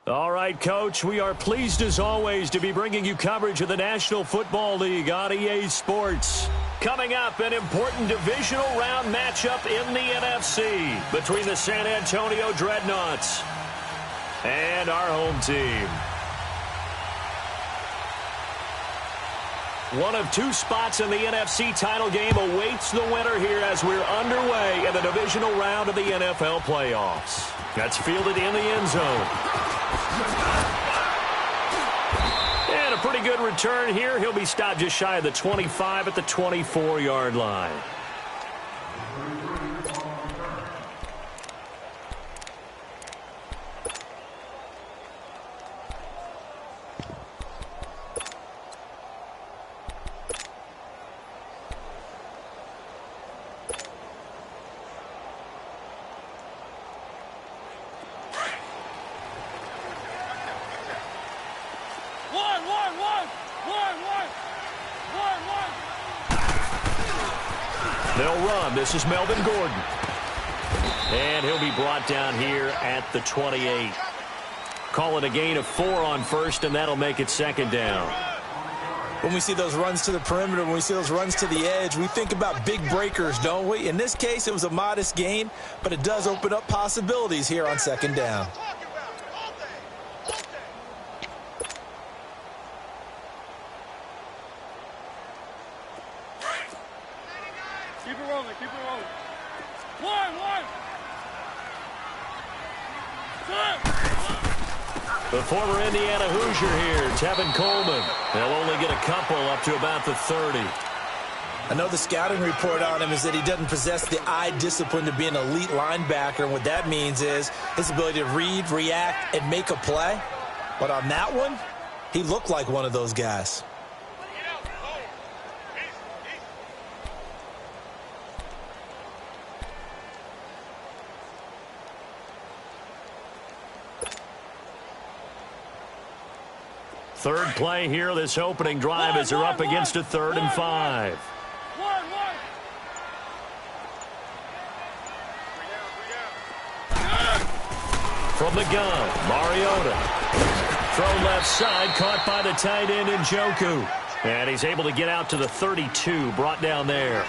All right, Coach, we are pleased as always to be bringing you coverage of the National Football League on EA Sports. Coming up, an important divisional round matchup in the NFC between the San Antonio Dreadnoughts and our home team. One of two spots in the NFC title game awaits the winner here as we're underway in the divisional round of the NFL playoffs. That's fielded in the end zone. And a pretty good return here. He'll be stopped just shy of the 25 at the 24-yard line. They'll run. This is Melvin Gordon. And he'll be brought down here at the 28. Call it a gain of 4 on first, and that'll make it second down. When we see those runs to the perimeter, when we see those runs to the edge, we think about big breakers, don't we? In this case, it was a modest gain, but it does open up possibilities here on second down. The former Indiana Hoosier here, Tevin Coleman. They'll only get a couple up to about the 30. I know the scouting report on him is that he doesn't possess the eye discipline to be an elite linebacker, and what that means is his ability to read, react, and make a play. But on that one, he looked like one of those guys. Third play here, this opening drive as they're up against a 3rd and 5. From the gun, Mariota. Throw left side, caught by the tight end Njoku. And he's able to get out to the 32, brought down there.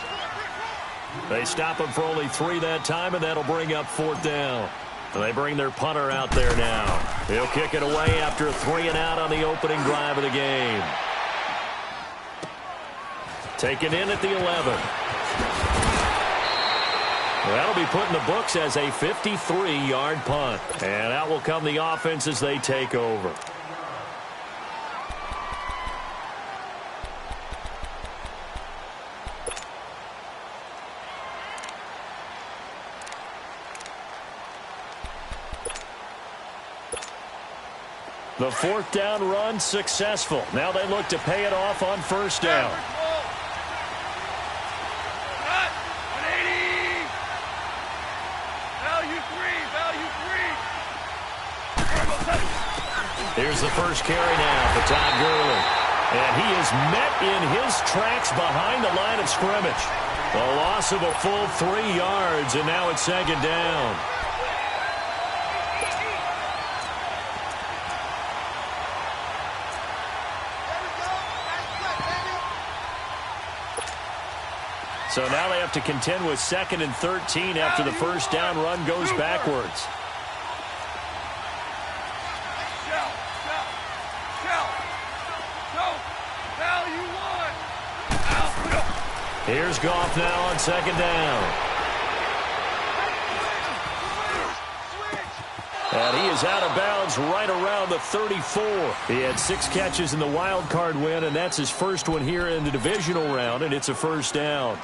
They stop him for only 3 that time, and that'll bring up 4th down. And they bring their punter out there now. He'll kick it away after a 3-and-out on the opening drive of the game. Taken in at the 11. That'll be put in the books as a 53-yard punt. And out will come the offense as they take over. The 4th down run successful. Now they look to pay it off on 1st down. Here's the first carry now for Todd Gurley. And he is met in his tracks behind the line of scrimmage. A loss of a full 3 yards, and now it's 2nd down. So now they have to contend with 2nd and 13 after the 1st down run goes backwards. Here's Goff now on 2nd down. And he is out of bounds right around the 34. He had 6 catches in the wild card win, and that's his first one here in the divisional round, and it's a 1st down.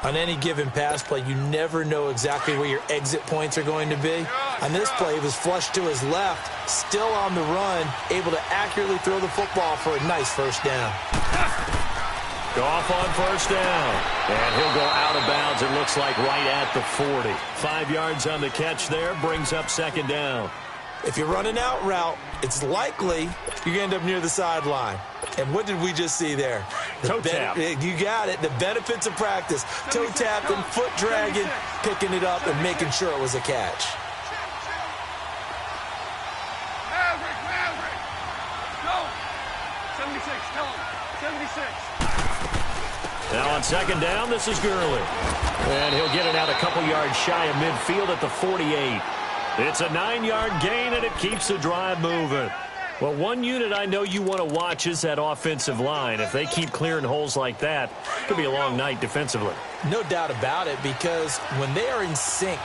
On any given pass play, you never know exactly where your exit points are going to be. On this play, he was flushed to his left, still on the run, able to accurately throw the football for a nice 1st down. Goff on 1st down. And he'll go out of bounds, it looks like, right at the 40. 5 yards on the catch there, brings up 2nd down. If you're running out route, it's likely you're going to end up near the sideline. And what did we just see there? Toe tap. You got it. The benefits of practice. Toe tapping, foot dragging, picking it up, and making sure it was a catch. 76, tell him. 76. Now on second down, this is Gurley. And he'll get it out a couple yards shy of midfield at the 48. It's a 9-yard gain, and it keeps the drive moving. Well, one unit I know you want to watch is that offensive line. If they keep clearing holes like that, it could be a long night defensively. No doubt about it, because when they are in sync,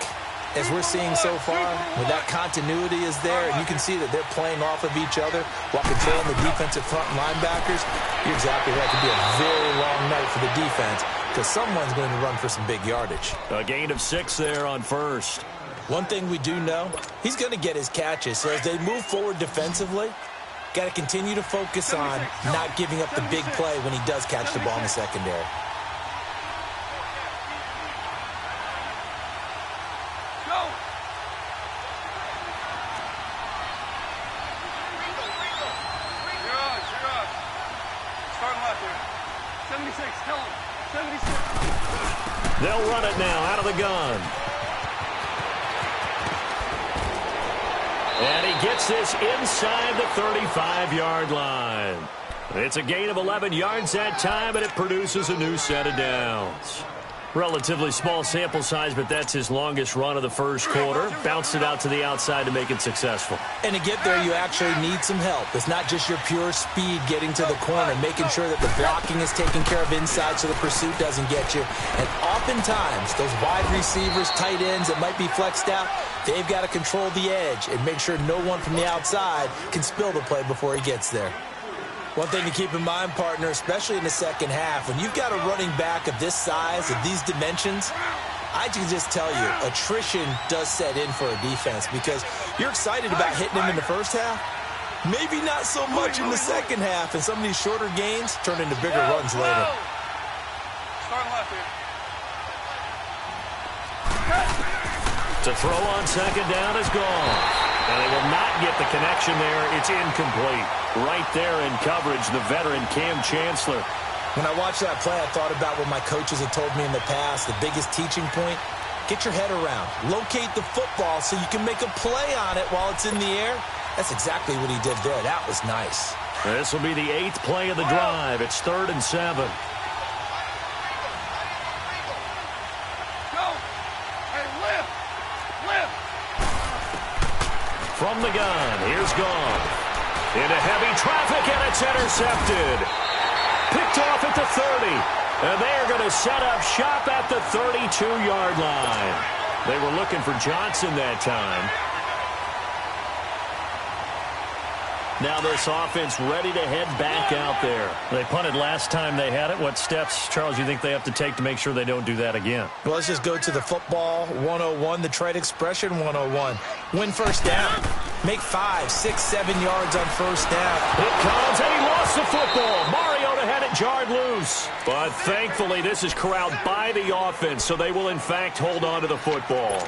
as we're seeing so far, when that continuity is there, and you can see that they're playing off of each other while controlling the defensive front linebackers, you're exactly right. It could be a very long night for the defense because someone's going to run for some big yardage. A gain of 6 there on first. One thing we do know, he's going to get his catches. So as they move forward defensively, got to continue to focus on not giving up the big play when he does catch the ball in the secondary. Go! You're up. Starting left here. 76, tell him. 76. They'll run it now out of the gun. And he gets this inside the 35-yard line. It's a gain of 11 yards that time, and it produces a new set of downs. Relatively small sample size, but that's his longest run of the first quarter. Bounced it out to the outside to make it successful. And to get there, you actually need some help. It's not just your pure speed getting to the corner, making sure that the blocking is taken care of inside so the pursuit doesn't get you. And oftentimes, those wide receivers, tight ends that might be flexed out, they've got to control the edge and make sure no one from the outside can spill the play before he gets there. One thing to keep in mind, partner, especially in the second half, when you've got a running back of this size, of these dimensions, I can just tell you, attrition does set in for a defense because you're excited about hitting him in the first half. Maybe not so much in the second half, and some of these shorter gains turn into bigger runs later. Starting left here. To throw on second down is gone. And they will not get the connection there. It's incomplete. Right there in coverage, the veteran Cam Chancellor. When I watched that play, I thought about what my coaches had told me in the past. The biggest teaching point, get your head around. Locate the football so you can make a play on it while it's in the air. That's exactly what he did there. That was nice. This will be the 8th play of the drive. It's 3rd and 7. From the gun, here's Goff. Into heavy traffic, and it's intercepted. Picked off at the 30. And they're going to set up shop at the 32-yard line. They were looking for Johnson that time. Now this offense ready to head back out there. They punted last time they had it. What steps, Charles, you think they have to take to make sure they don't do that again? Well, let's just go to the football 101, the trade expression 101. Win first down. Make 5, 6, 7 yards on first down. It comes, and he lost the football. Mariota had it jarred loose. But thankfully, this is corralled by the offense, so they will, in fact, hold on to the football.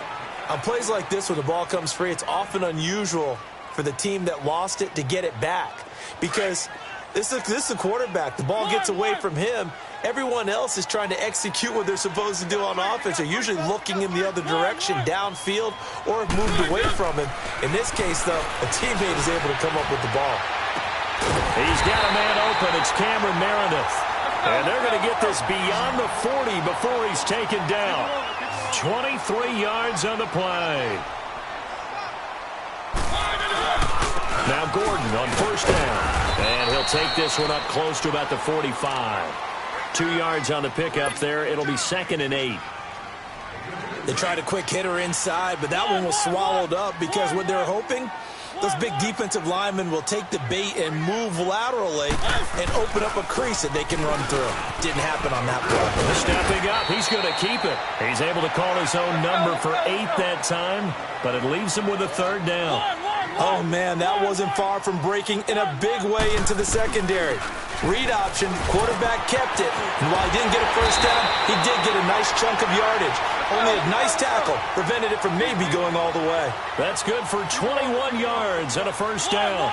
On plays like this, when the ball comes free, it's often unusual for the team that lost it to get it back. Because this is a quarterback. The ball gets away from him. Everyone else is trying to execute what they're supposed to do on offense. They're usually looking in the other direction, downfield, or have moved away from him. In this case, though, a teammate is able to come up with the ball. He's got a man open. It's Cameron Meredith. And they're going to get this beyond the 40 before he's taken down. 23 yards on the play. Now Gordon on first down. And he'll take this one up close to about the 45. 2 yards on the pickup there. It'll be 2nd and 8. They tried a quick hitter inside, but that one was swallowed up because what they're hoping, those big defensive linemen will take the bait and move laterally and open up a crease that they can run through. Didn't happen on that play. Stepping up, he's going to keep it. He's able to call his own number for 8 that time, but it leaves him with a 3rd down. Oh, man, that wasn't far from breaking in a big way into the secondary. Read option, quarterback kept it. And while he didn't get a first down, he did get a nice chunk of yardage. Only a nice tackle prevented it from maybe going all the way. That's good for 21 yards and a first down.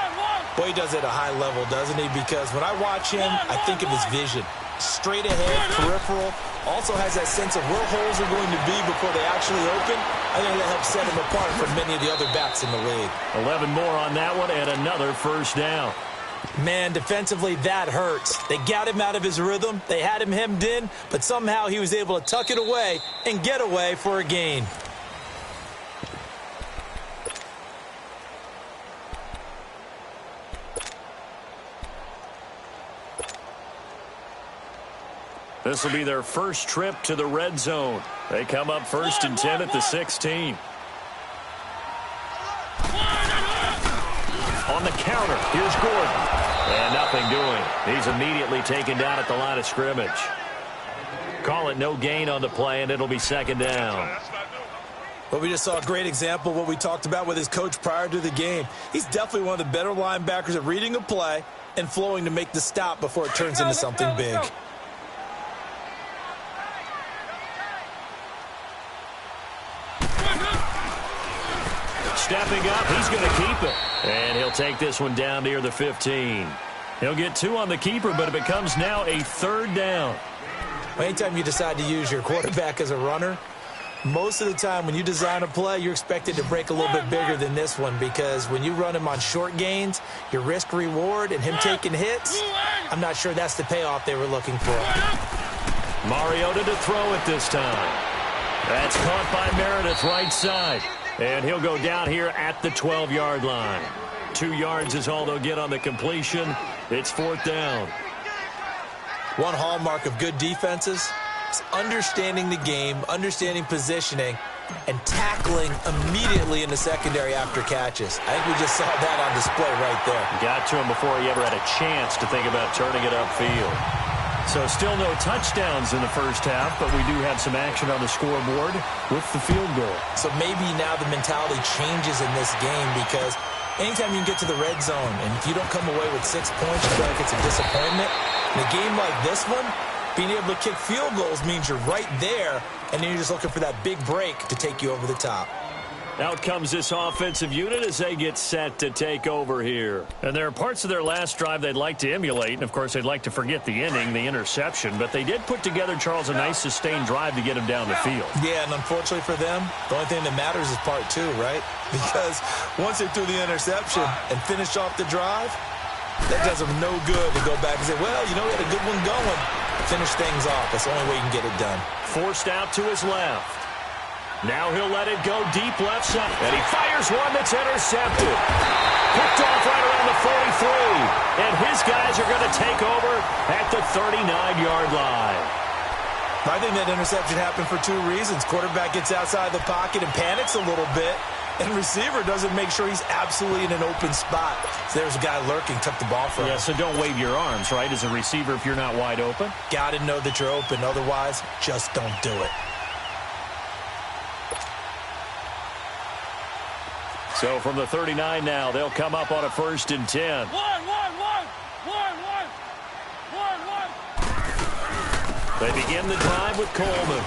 Boy, he does it at a high level, doesn't he? Because when I watch him, I think of his vision. Straight ahead, peripheral. Also has that sense of where holes are going to be before they actually open. I think that helps set him apart from many of the other backs in the league. 11 more on that one and another first down. Man, defensively, that hurts. They got him out of his rhythm. They had him hemmed in, but somehow he was able to tuck it away and get away for a gain. This will be their first trip to the red zone. They come up 1st and 10 at the 16. On the counter, here's Gordon. And nothing doing. He's immediately taken down at the line of scrimmage. Call it no gain on the play, and it'll be 2nd down. Well, we just saw a great example of what we talked about with his coach prior to the game. He's definitely one of the better linebackers at reading a play and flowing to make the stop before it turns into something big. Stepping up, he's going to keep it. And he'll take this one down near the 15. He'll get 2 on the keeper, but it becomes now a 3rd down. Well, anytime you decide to use your quarterback as a runner, most of the time when you design a play, you're expected to break a little bit bigger than this one, because when you run him on short gains, your risk-reward and him taking hits, I'm not sure that's the payoff they were looking for. Mariota to throw it this time. That's caught by Meredith right side. And he'll go down here at the 12-yard line. 2 yards is all they'll get on the completion. It's 4th down. One hallmark of good defenses is understanding the game, understanding positioning, and tackling immediately in the secondary after catches. I think we just saw that on display right there. Got to him before he ever had a chance to think about turning it upfield. So still no touchdowns in the first half, but we do have some action on the scoreboard with the field goal. So maybe now the mentality changes in this game, because anytime you can get to the red zone, and if you don't come away with 6 points, you feel like it's a disappointment. In a game like this one, being able to kick field goals means you're right there, and then you're just looking for that big break to take you over the top. Out comes this offensive unit as they get set to take over here. And there are parts of their last drive they'd like to emulate, and of course they'd like to forget the ending, the interception, but they did put together, Charles, a nice sustained drive to get him down the field. Yeah, and unfortunately for them, the only thing that matters is part 2, right? Because once they threw the interception and finished off the drive, that does them no good to go back and say, well, you know, we had a good one going. Finish things off. That's the only way you can get it done. Forced out to his left. Now he'll let it go deep left side. And he fires one that's intercepted. Picked off right around the 43. And his guys are going to take over at the 39-yard line. I think that interception happened for 2 reasons. Quarterback gets outside the pocket and panics a little bit. And receiver doesn't make sure he's absolutely in an open spot. So there's a guy lurking, took the ball from him. Yeah, so don't wave your arms, right, as a receiver if you're not wide open. Got to know that you're open. Otherwise, just don't do it. So from the 39 now, they'll come up on a 1st and 10. They begin the drive with Coleman.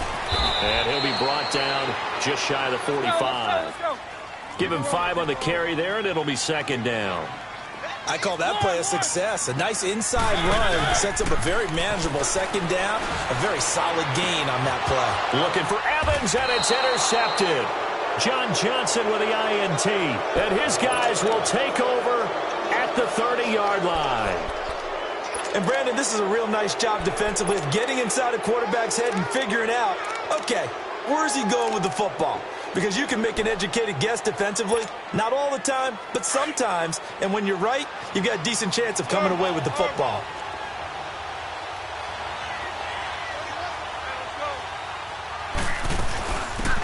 And he'll be brought down just shy of the 45. Give him 5 on the carry there, and it'll be 2nd down. I call that play a success. A nice inside run sets up a very manageable 2nd down. A very solid gain on that play. Looking for Evans, and it's intercepted. John Johnson with the INT. And his guys will take over at the 30-yard line. And, Brandon, this is a real nice job defensively of getting inside a quarterback's head and figuring out, okay, where's he going with the football? Because you can make an educated guess defensively, not all the time, but sometimes. And when you're right, you've got a decent chance of coming away with the football.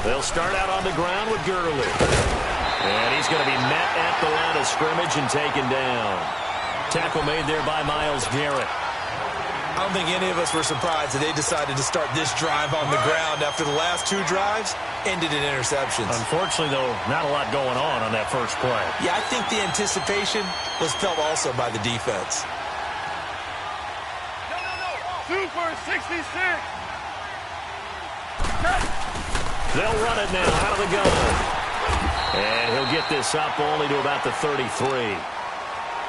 They'll start out on the ground with Gurley. And he's going to be met at the line of scrimmage and taken down. Tackle made there by Myles Garrett. I don't think any of us were surprised that they decided to start this drive on the ground after the last 2 drives ended in interceptions. Unfortunately, though, not a lot going on that first play. Yeah, I think the anticipation was felt also by the defense. Super 66. They'll run it now out of the gun. And he'll get this up only to about the 33.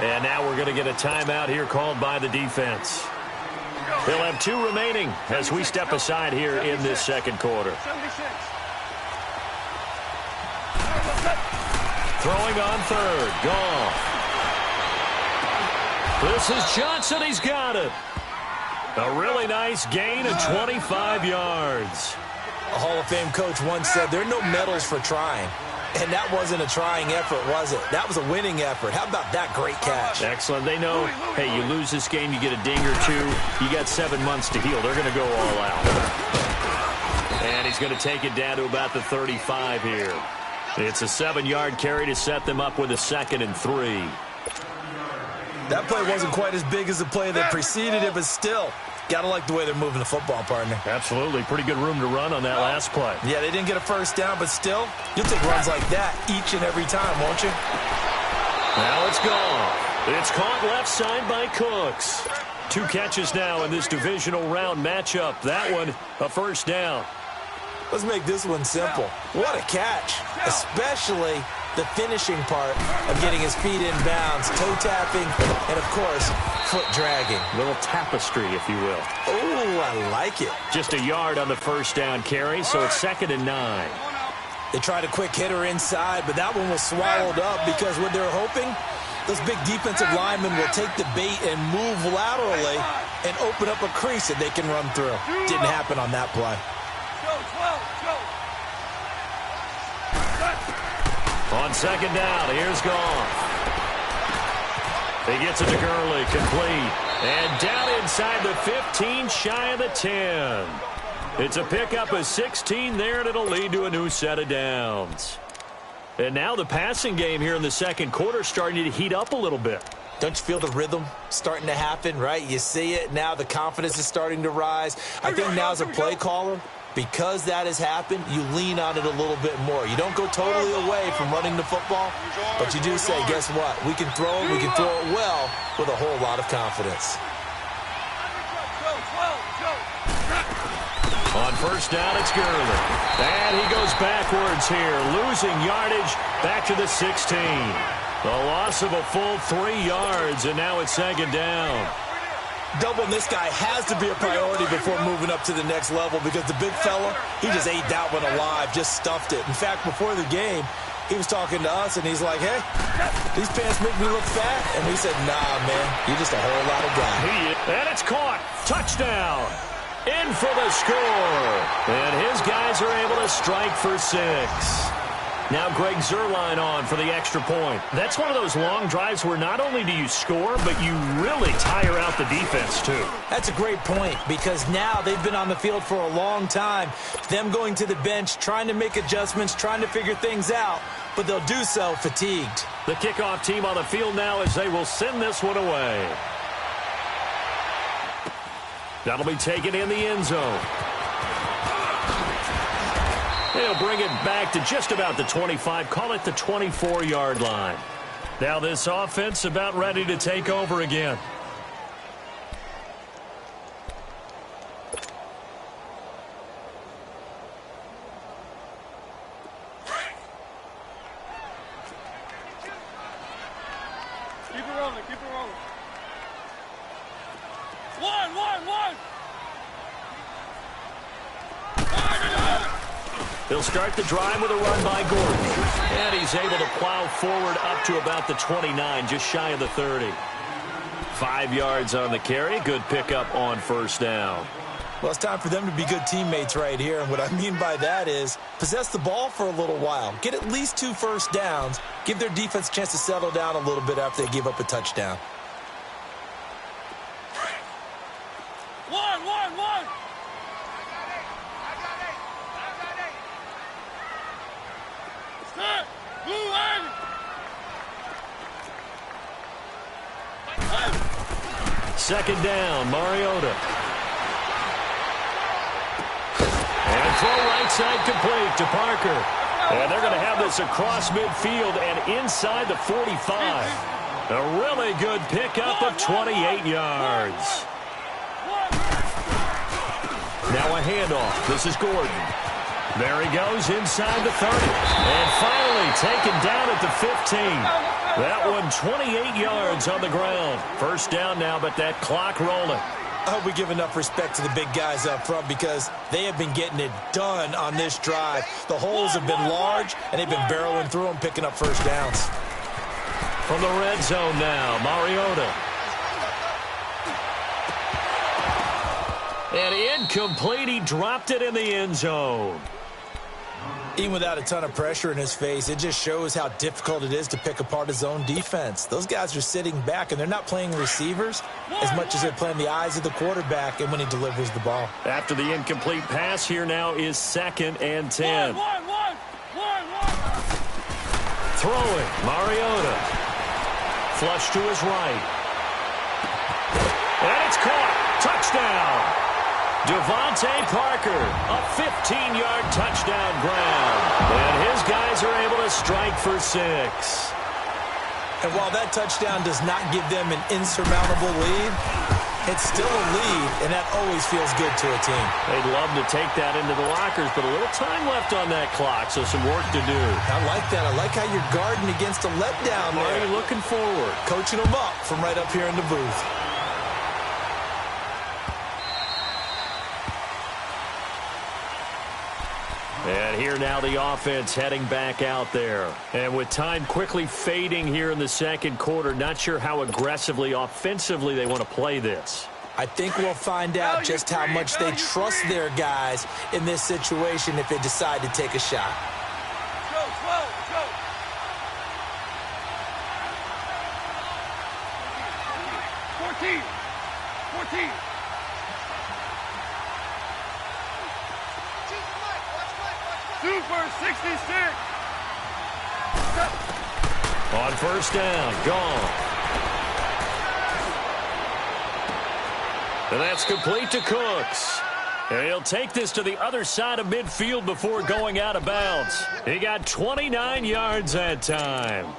And now we're going to get a timeout here called by the defense. He'll have 2 remaining as we step aside here in this second quarter. 76. Throwing on 3rd. Goff. This is Johnson. He's got it. A really nice gain of 25 yards. A Hall of Fame coach once said there are no medals for trying. And that wasn't a trying effort, was it? That was a winning effort. How about that great catch? Excellent. They know, hey, you lose this game, you get a ding or two. You got 7 months to heal. They're going to go all out. And he's going to take it down to about the 35 here. It's a 7-yard carry to set them up with a 2nd and 3. That play wasn't quite as big as the play that preceded it, but still, got to like the way they're moving the football, partner. Absolutely. Pretty good room to run on that last play. Yeah, they didn't get a first down, but still, you'll take runs like that each and every time, won't you? Now it's gone. It's caught left side by Cooks. 2 catches now in this divisional round matchup. That one, a first down. Let's make this one simple. What a catch, especially the finishing part of getting his feet in bounds, toe tapping, and, of course, foot dragging. Little tapestry, if you will. Oh, I like it. Just a yard on the first down carry, so it's 2nd and 9. They tried a quick hitter inside, but that one was swallowed up because what they're hoping, those big defensive linemen will take the bait and move laterally and open up a crease that they can run through. Didn't happen on that play. On 2nd down, here's Goff. He gets it to Gurley, complete. And down inside the 15, shy of the 10. It's a pickup of 16 there, and it'll lead to a new set of downs. And now the passing game here in the second quarter starting to heat up a little bit. Don't you feel the rhythm starting to happen, right? You see it now. The confidence is starting to rise. I think now as a play caller, because that has happened, you lean on it a little bit more. You don't go totally away from running the football, but you do say, guess what? We can throw it, we can throw it well with a whole lot of confidence. On first down, it's Gurley. And he goes backwards here, losing yardage back to the 16. The loss of a full 3 yards, and now it's 2nd down. Doubling this guy has to be a priority before moving up to the next level because the big fella, he just ate that one alive, just stuffed it. In fact, before the game, he was talking to us, and he's like, hey, these pants make me look fat. And we said, nah, man, you're just a whole lot of guy. And it's caught. Touchdown. In for the score. And his guys are able to strike for 6. Now Greg Zuerlein on for the extra point. That's one of those long drives where not only do you score, but you really tire out the defense too. That's a great point because now they've been on the field for a long time. Them going to the bench, trying to make adjustments, trying to figure things out, but they'll do so fatigued. The kickoff team on the field now as they will send this one away. That'll be taken in the end zone. They'll bring it back to just about the 25, call it the 24-yard line. Now this offense about ready to take over again. Keep it rolling, keep it rolling. One. They'll start the drive with a run by Gordon. And he's able to plow forward up to about the 29, just shy of the 30. 5 yards on the carry. Good pickup on first down. Well, it's time for them to be good teammates right here. And what I mean by that is possess the ball for a little while. Get at least 2 first downs. Give their defense a chance to settle down a little bit after they give up a touchdown. One. Set. Move in. Second down, Mariota. And throw right side complete to Parker. And they're going to have this across midfield and inside the 45. A really good pickup of 28 yards. Now a handoff. This is Gordon. There he goes inside the 30. And finally taken down at the 15. That one 28 yards on the ground. First down now, but that clock rolling. I hope we give enough respect to the big guys up front because they have been getting it done on this drive. The holes have been large, and they've been barreling through them, picking up first downs. From the red zone now, Mariota. And incomplete. He dropped it in the end zone. Even without a ton of pressure in his face, it just shows how difficult it is to pick apart his own defense. Those guys are sitting back, and they're not playing receivers as much as they're playing the eyes of the quarterback and when he delivers the ball. After the incomplete pass, here now is 2nd and 10. One. Throwing, Mariota. Flush to his right. And it's caught. Touchdown. Devontae Parker, a 15-yard touchdown grab. And his guys are able to strike for 6. And while that touchdown does not give them an insurmountable lead, it's still a lead, and that always feels good to a team. They'd love to take that into the lockers, but a little time left on that clock, so some work to do. I like that. I like how you're guarding against a letdown there. Already looking forward. Coaching them up from right up here in the booth. And here now the offense heading back out there. And with time quickly fading here in the second quarter, not sure how aggressively, offensively they want to play this. I think we'll find out just how much they trust their guys in this situation if they decide to take a shot. Go. 14. 66. On first down, gone. And that's complete to Cooks. And he'll take this to the other side of midfield before going out of bounds. He got 29 yards that time.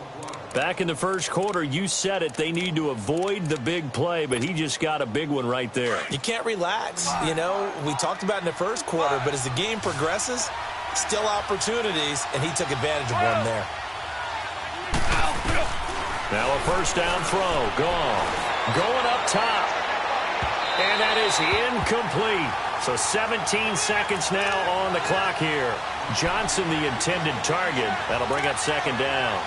Back in the first quarter, you said it, they need to avoid the big play, but he just got a big one right there. You can't relax. You know, we talked about in the first quarter, but as the game progresses, still opportunities, and he took advantage of one there. Now a first down throw, gone. Going up top. And that is incomplete. So 17 seconds now on the clock here. Johnson, the intended target. That'll bring up 2nd down.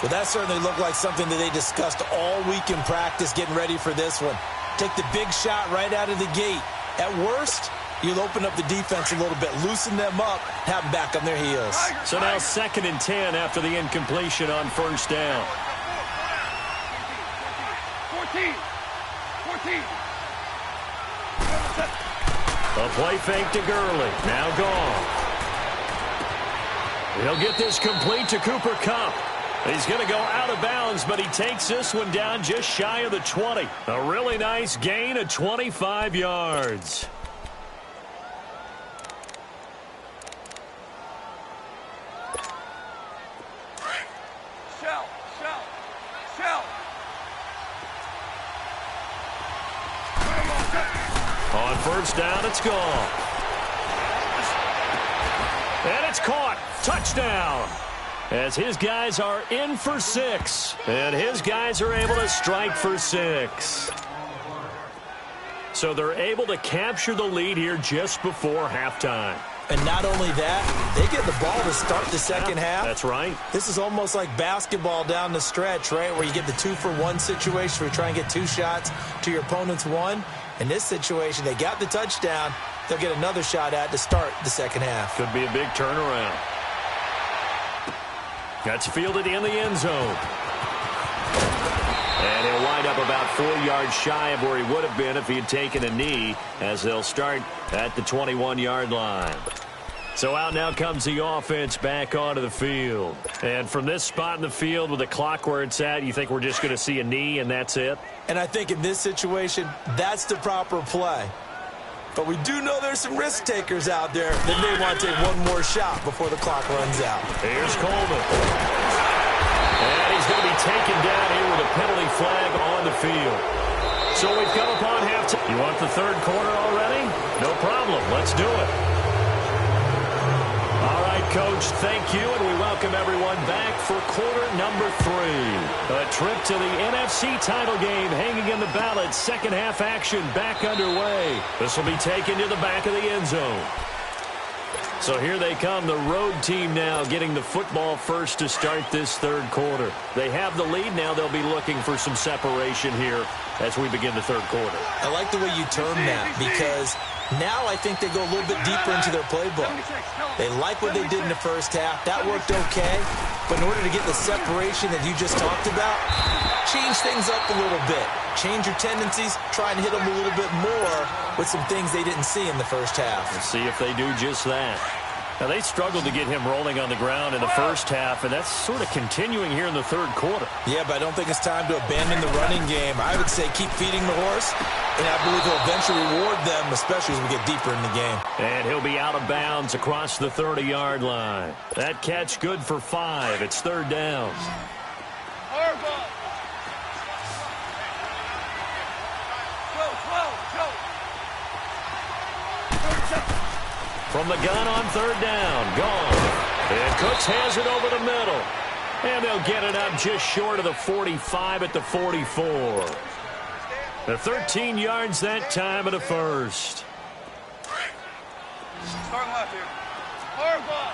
Well, that certainly looked like something that they discussed all week in practice getting ready for this one. Take the big shot right out of the gate. At worst, you'll open up the defense a little bit, loosen them up, have them back on their heels. So now 2nd and 10 after the incompletion on first down. 14. A play fake to Gurley. Now gone. He'll get this complete to Cooper Kupp. He's going to go out of bounds, but he takes this one down just shy of the 20. A really nice gain of 25 yards. Shell. On first down, it's gone. And it's caught. Touchdown. As his guys are in for 6. And his guys are able to strike for 6. So they're able to capture the lead here just before halftime. And not only that, they get the ball to start the second half. That's right. This is almost like basketball down the stretch, right, where you get the 2-for-1 situation where you try and get 2 shots to your opponent's 1. In this situation, they got the touchdown. They'll get another shot at to start the second half. Could be a big turnaround. That's fielded in the end zone. And he'll wind up about 4 yards shy of where he would have been if he had taken a knee, as they'll start at the 21-yard line. So out now comes the offense back onto the field. And from this spot in the field with the clock where it's at, you think we're just going to see a knee and that's it? And I think in this situation, that's the proper play. But we do know there's some risk takers out there that may want to take one more shot before the clock runs out. Here's Coleman. And he's going to be taken down here with a penalty flag on the field. So we've come upon halftime. You want the third quarter already? No problem. Let's do it. All right, Coach, thank you, and we welcome everyone back for quarter number 3. A trip to the NFC title game hanging in the balance. Second half action back underway. This will be taken to the back of the end zone. So here they come, the road team now getting the football first to start this third quarter. They have the lead now. They'll be looking for some separation here as we begin the third quarter. I like the way you term that because Now I think they go a little bit deeper into their playbook. They like what they did in the first half. That worked okay. But in order to get the separation that you just talked about, change things up a little bit. Change your tendencies. Try and hit them a little bit more with some things they didn't see in the first half. We'll see if they do just that. Now, they struggled to get him rolling on the ground in the first half, and that's sort of continuing here in the third quarter. Yeah, but I don't think it's time to abandon the running game. I would say keep feeding the horse, and I believe he'll eventually reward them, especially as we get deeper in the game. And he'll be out of bounds across the 30-yard line. That catch good for 5. It's third down. From the gun on third down, gone. And Cooks has it over the middle. And they'll get it up just short of the 45 at the 44. The 13 yards that time of the first. Starting left here. Hard ball.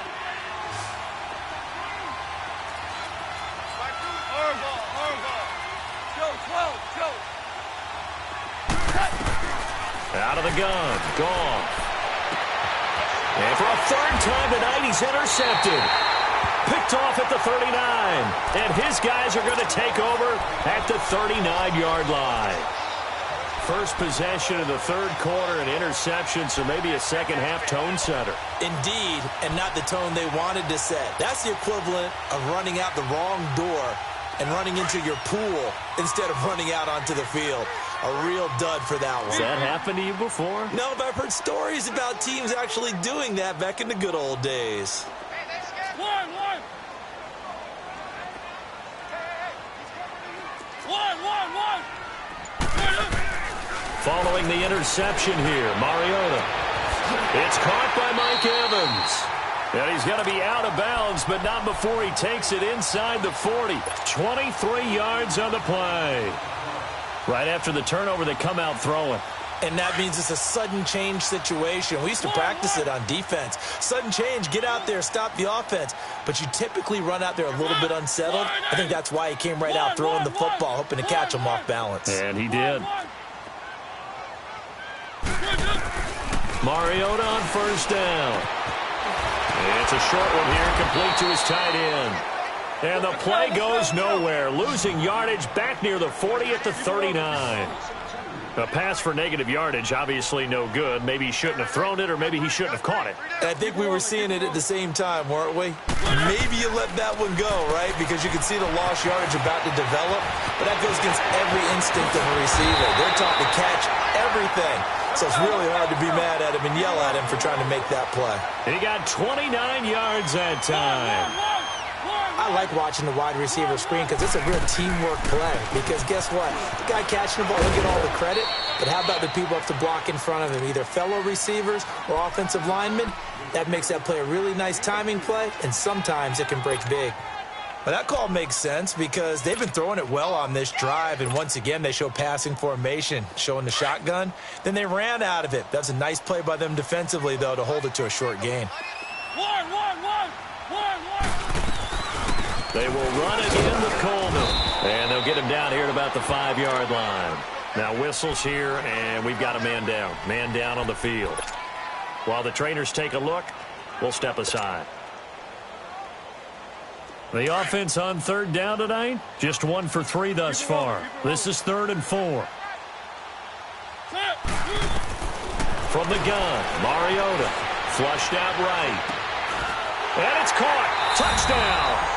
Hard ball. Joe, 12. Out of the gun, gone. And for a third time tonight, he's intercepted. Picked off at the 39. And his guys are going to take over at the 39-yard line. First possession of the third quarter, an interception, so maybe a second-half tone setter. Indeed, and not the tone they wanted to set. That's the equivalent of running out the wrong door and running into your pool instead of running out onto the field. A real dud for that one. Has that happened to you before? No, but I've heard stories about teams actually doing that back in the good old days. One. Following the interception here, Mariota. It's caught by Mike Evans. And he's going to be out of bounds, but not before he takes it inside the 40. 23 yards on the play. Right after the turnover, they come out throwing. And that means it's a sudden change situation. We used to practice it on defense. Sudden change, get out there, stop the offense. But you typically run out there a little bit unsettled. I think that's why he came right out throwing the football, hoping to catch him off balance. And he did. Mariota on first down. It's a short one here, complete to his tight end. And the play goes nowhere, losing yardage back near the 40 at the 39. A pass for negative yardage, obviously no good. Maybe he shouldn't have thrown it, or maybe he shouldn't have caught it. I think we were seeing it at the same time, weren't we? Maybe you let that one go, right? Because you can see the lost yardage about to develop. But that goes against every instinct of a receiver. They're taught to catch everything. So it's really hard to be mad at him and yell at him for trying to make that play. He got 29 yards that time. I like watching the wide receiver screen because it's a real teamwork play. Because guess what? The guy catching the ball will get all the credit, but how about the people up to block in front of him, either fellow receivers or offensive linemen? That makes that play a really nice timing play, and sometimes it can break big. Well, that call makes sense because they've been throwing it well on this drive, and once again they show passing formation, showing the shotgun. Then they ran out of it. That's a nice play by them defensively, though, to hold it to a short gain. One. They will run it in with Coleman. And they'll get him down here at about the 5-yard line. Now whistles here, and we've got a man down. Man down on the field. While the trainers take a look, we'll step aside. The offense on third down tonight, just 1 for 3 thus far. This is 3rd and 4. From the gun, Mariota. Flushed out right. And it's caught. Touchdown.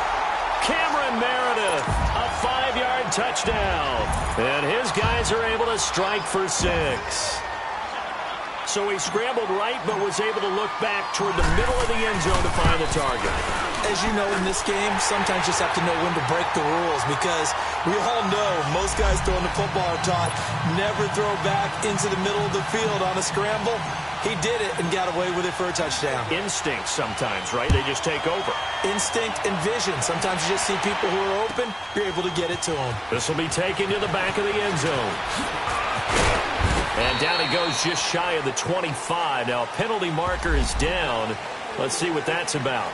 Cameron Meredith, a 5-yard touchdown. And his guys are able to strike for 6. So he scrambled right, but was able to look back toward the middle of the end zone to find the target. As you know, in this game, sometimes you just have to know when to break the rules because we all know most guys throwing the football are taught never throw back into the middle of the field on a scramble. He did it and got away with it for a touchdown. Instinct sometimes, right? They just take over. Instinct and vision. Sometimes you just see people who are open, you're able to get it to them. This will be taken to the back of the end zone. And down he goes just shy of the 25. Now a penalty marker is down. Let's see what that's about.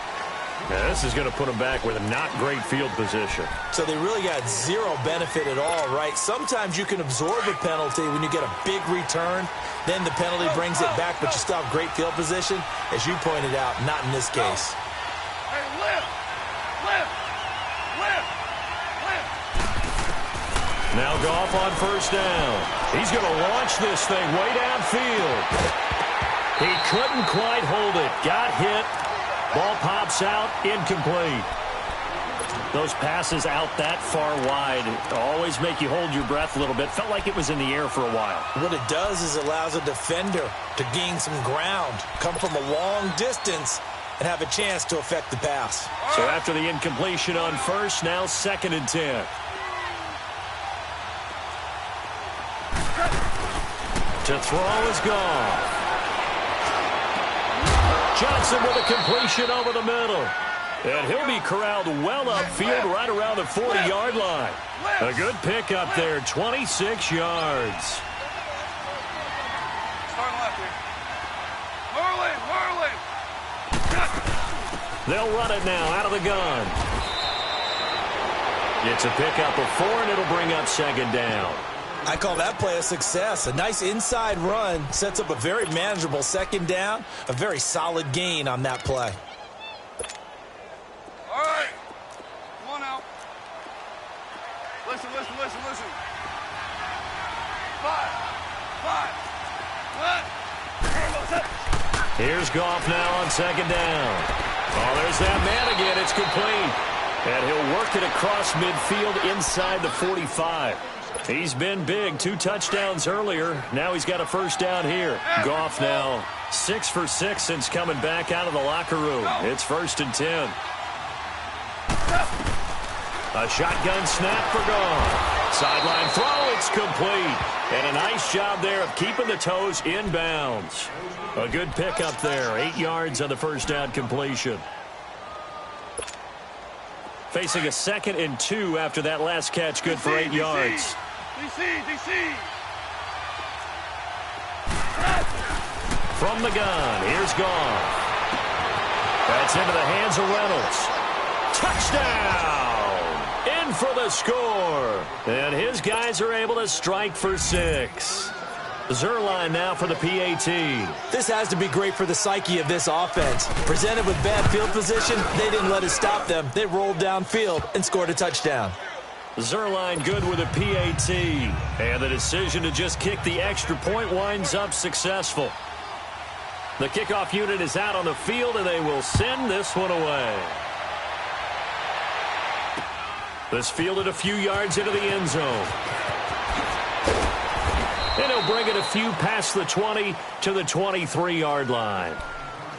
Yeah, this is going to put them back with a not great field position. So they really got zero benefit at all, right? Sometimes you can absorb a penalty when you get a big return. Then the penalty brings it back, but you still have great field position. As you pointed out, not in this case. Hey, lift! Lift! Lift! Lift! Now Goff on first down. He's going to launch this thing way downfield. He couldn't quite hold it. Got hit. Ball pops out, incomplete. Those passes out that far wide always make you hold your breath a little bit. Felt like it was in the air for a while. What it does is allows a defender to gain some ground, come from a long distance, and have a chance to affect the pass. So after the incompletion on first, now 2nd and 10. To throw is gone. Johnson with a completion over the middle. And he'll be corralled well upfield right around the 40-yard line. A good pickup there, 26 yards. Start left here. Whirling! They'll run it now out of the gun. It's a pickup of 4, and it'll bring up 2nd down. I call that play a success. A nice inside run sets up a very manageable 2nd down. A very solid gain on that play. All right. Come on now. Listen. 5. What? Here's Goff now on 2nd down. Oh, there's that man again. It's complete. And he'll work it across midfield inside the 45. He's been big. 2 touchdowns earlier. Now he's got a first down here. Goff now 6 for 6 since coming back out of the locker room. It's 1st and 10. A shotgun snap for Goff. Sideline throw. It's complete. And a nice job there of keeping the toes inbounds. A good pickup there. 8 yards on the first down completion. Facing a 2nd and 2 after that last catch. Good for 8 yards. DC. From the gun, here's Goff. That's into the hands of Reynolds. Touchdown! In for the score. And his guys are able to strike for 6. Zerline now for the PAT. This has to be great for the psyche of this offense. Presented with bad field position, they didn't let it stop them. They rolled downfield and scored a touchdown. Zerline good with a PAT. And the decision to just kick the extra point winds up successful. The kickoff unit is out on the field, and they will send this one away. This fielded a few yards into the end zone. And he'll bring it a few past the 20 to the 23-yard line.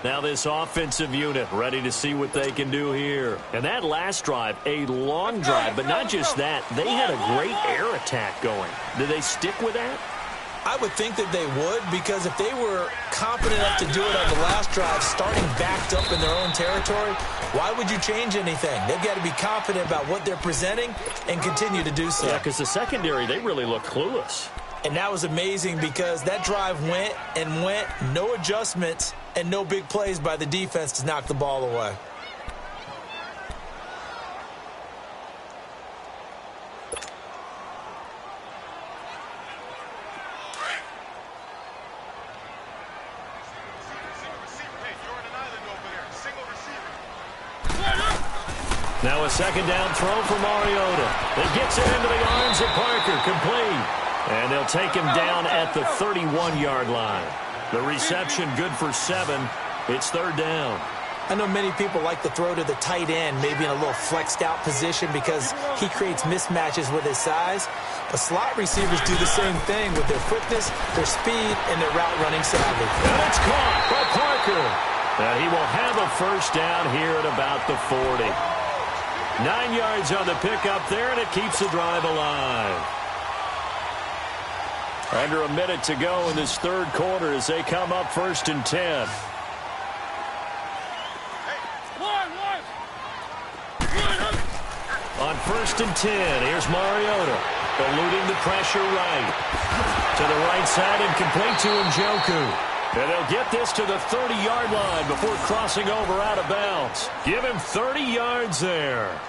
Now this offensive unit ready to see what they can do here. And that last drive, a long drive, but not just that. They had a great air attack going. Did they stick with that? I would think that they would, because if they were confident enough to do it on the last drive, starting backed up in their own territory, why would you change anything? They've got to be confident about what they're presenting and continue to do so. Yeah, because the secondary, they really look clueless. And that was amazing because that drive went and went, no adjustments, and no big plays by the defense to knock the ball away. Now a 2nd down throw for Mariota. It gets it into the arms of Parker, complete. And they'll take him down at the 31-yard line. The reception good for 7. It's 3rd down. I know many people like to throw to the tight end, maybe in a little flexed out position because he creates mismatches with his size. But slot receivers do the same thing with their quickness, their speed, and their route running savvy. And it's caught by Parker. And he will have a first down here at about the 40. 9 yards on the pickup there, and it keeps the drive alive. Under a minute to go in this 3rd quarter as they come up 1st and 10. On 1st and 10, here's Mariota, eluding the pressure right. To the right side and complete to Njoku. And they'll get this to the 30-yard line before crossing over out of bounds. Give him 30 yards there.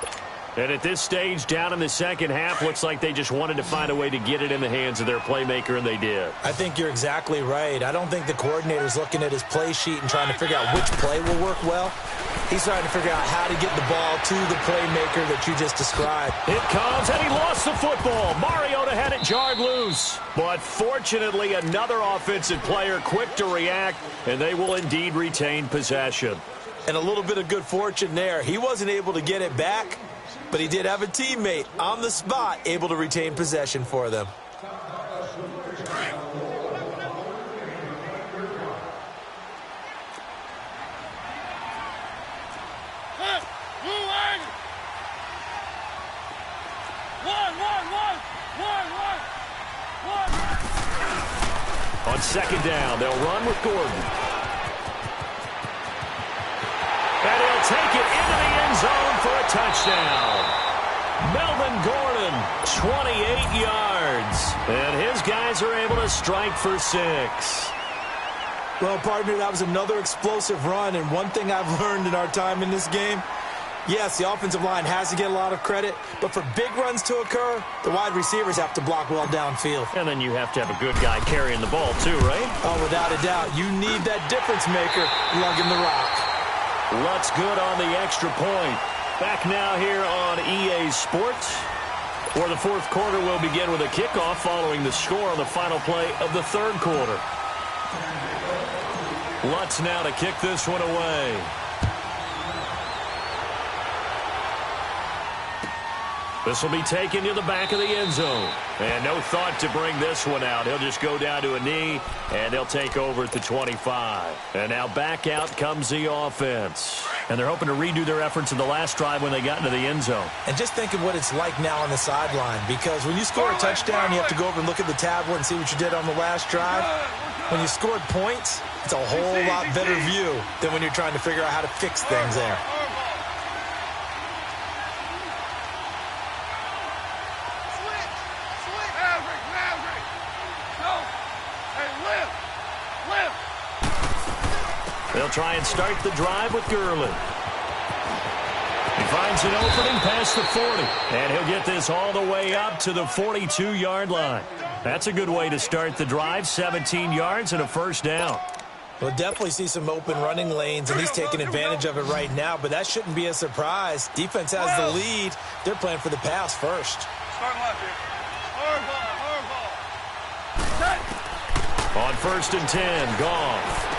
And at this stage, down in the second half, looks like they just wanted to find a way to get it in the hands of their playmaker, and they did. I think you're exactly right. I don't think the coordinator's looking at his play sheet and trying to figure out which play will work well. He's trying to figure out how to get the ball to the playmaker that you just described. It comes, and he lost the football. Mariota had it jarred loose. But fortunately, another offensive player quick to react, and they will indeed retain possession. And a little bit of good fortune there. He wasn't able to get it back, but he did have a teammate on the spot able to retain possession for them. On second down, they'll run with Gordon. And he'll take it into the end zone for a touchdown. Melvin Gordon, 28 yards. And his guys are able to strike for 6. Well, partner, that was another explosive run. And one thing I've learned in our time in this game, yes, the offensive line has to get a lot of credit, but for big runs to occur, the wide receivers have to block well downfield. And then you have to have a good guy carrying the ball too, right? Oh, without a doubt. You need that difference maker lugging the rock. Lutz good on the extra point. Back now here on EA Sports. For the fourth quarter, we'll begin with a kickoff following the score on the final play of the third quarter. Lutz now to kick this one away. This will be taken to the back of the end zone. And no thought to bring this one out. He'll just go down to a knee, and they'll take over at the 25. And now back out comes the offense. And they're hoping to redo their efforts in the last drive when they got into the end zone. And just think of what it's like now on the sideline, because when you score a touchdown, you have to go over and look at the tablet and see what you did on the last drive. When you scored points, it's a whole lot better view than when you're trying to figure out how to fix things there. They'll try and start the drive with Gurley. He finds an opening past the 40. And he'll get this all the way up to the 42-yard line. That's a good way to start the drive. 17 yards and a first down. We'll definitely see some open running lanes, and he's taking advantage of it right now, but that shouldn't be a surprise. Defense has the lead. They're playing for the pass first. Start left here. Hard ball. On first and 10, Goff.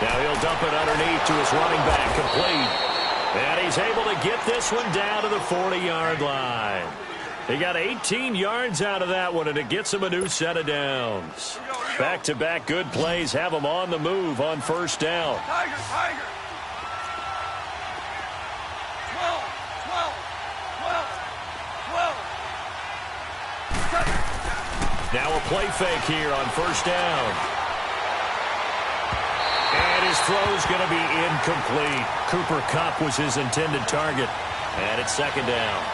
Now he'll dump it underneath to his running back, complete. And he's able to get this one down to the 40-yard line. He got 18 yards out of that one, and it gets him a new set of downs. Back-to-back good plays have him on the move on first down. Tiger. 12. Now a play fake here on first down. And his throw's going to be incomplete. Cooper Kupp was his intended target. And it's second down.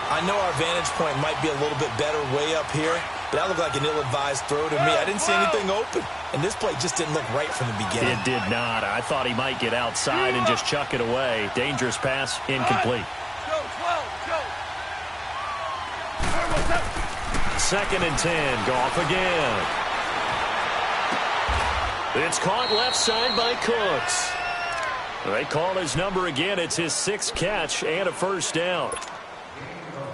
I know our vantage point might be a little bit better way up here, but that looked like an ill-advised throw to me. I didn't see anything open, and this play just didn't look right from the beginning. It did not. I thought he might get outside and just chuck it away. Dangerous pass, incomplete. Go. Second and 10, Goff again. It's caught left side by Cooks. They call his number again. It's his 6th catch and a first down.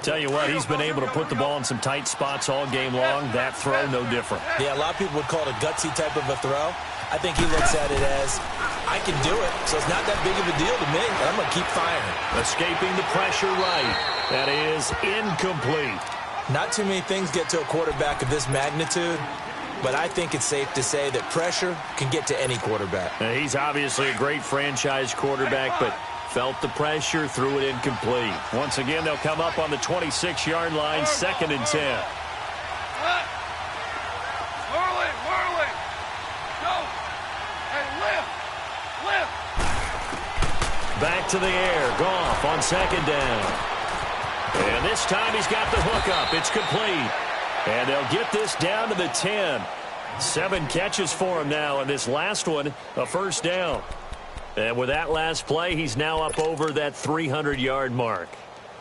Tell you what, he's been able to put the ball in some tight spots all game long. That throw, no different. Yeah, a lot of people would call it a gutsy type of a throw. I think he looks at it as, I can do it, so it's not that big of a deal to me, and I'm going to keep firing. Escaping the pressure right. That is incomplete. Not too many things get to a quarterback of this magnitude, but I think it's safe to say that pressure can get to any quarterback. Now, he's obviously a great franchise quarterback, but felt the pressure, threw it incomplete. Once again, they'll come up on the 26-yard line, second and 10. Whirling. Go. Hey, lift. Back to the air. Goff on second down. And this time he's got the hook up. It's complete. And they'll get this down to the 10. 7 catches for him now, and this last one, a first down. And with that last play, he's now up over that 300-yard mark.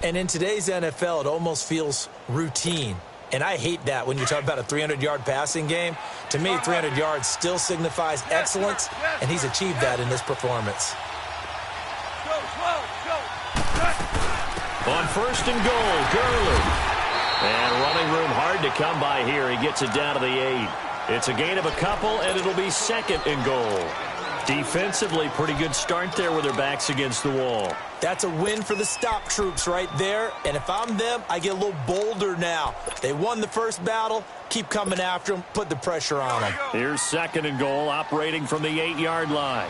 And in today's NFL, it almost feels routine. And I hate that when you talk about a 300-yard passing game. To me, 300 yards still signifies excellence, and he's achieved that in this performance. On first and goal, Gurley. And running room hard to come by here. He gets it down to the 8. It's a gain of a couple, and it'll be second and goal. Defensively, pretty good start there with their backs against the wall. That's a win for the stop troops right there. And if I'm them, I get a little bolder now. They won the first battle. Keep coming after them. Put the pressure on them. Here's second and goal, operating from the 8-yard line.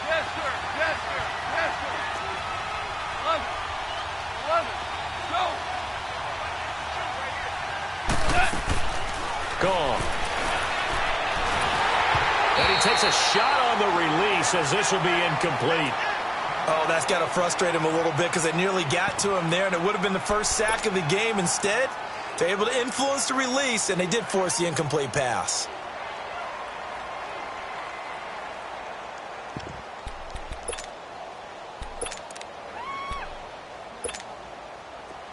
Yes, sir. Yes, sir. Yes, sir. 11. Go. Gone. And he takes a shot on the release as this will be incomplete. Oh, that's got to frustrate him a little bit because they nearly got to him there, and it would have been the first sack of the game. Instead, they're able to influence the release, and they did force the incomplete pass.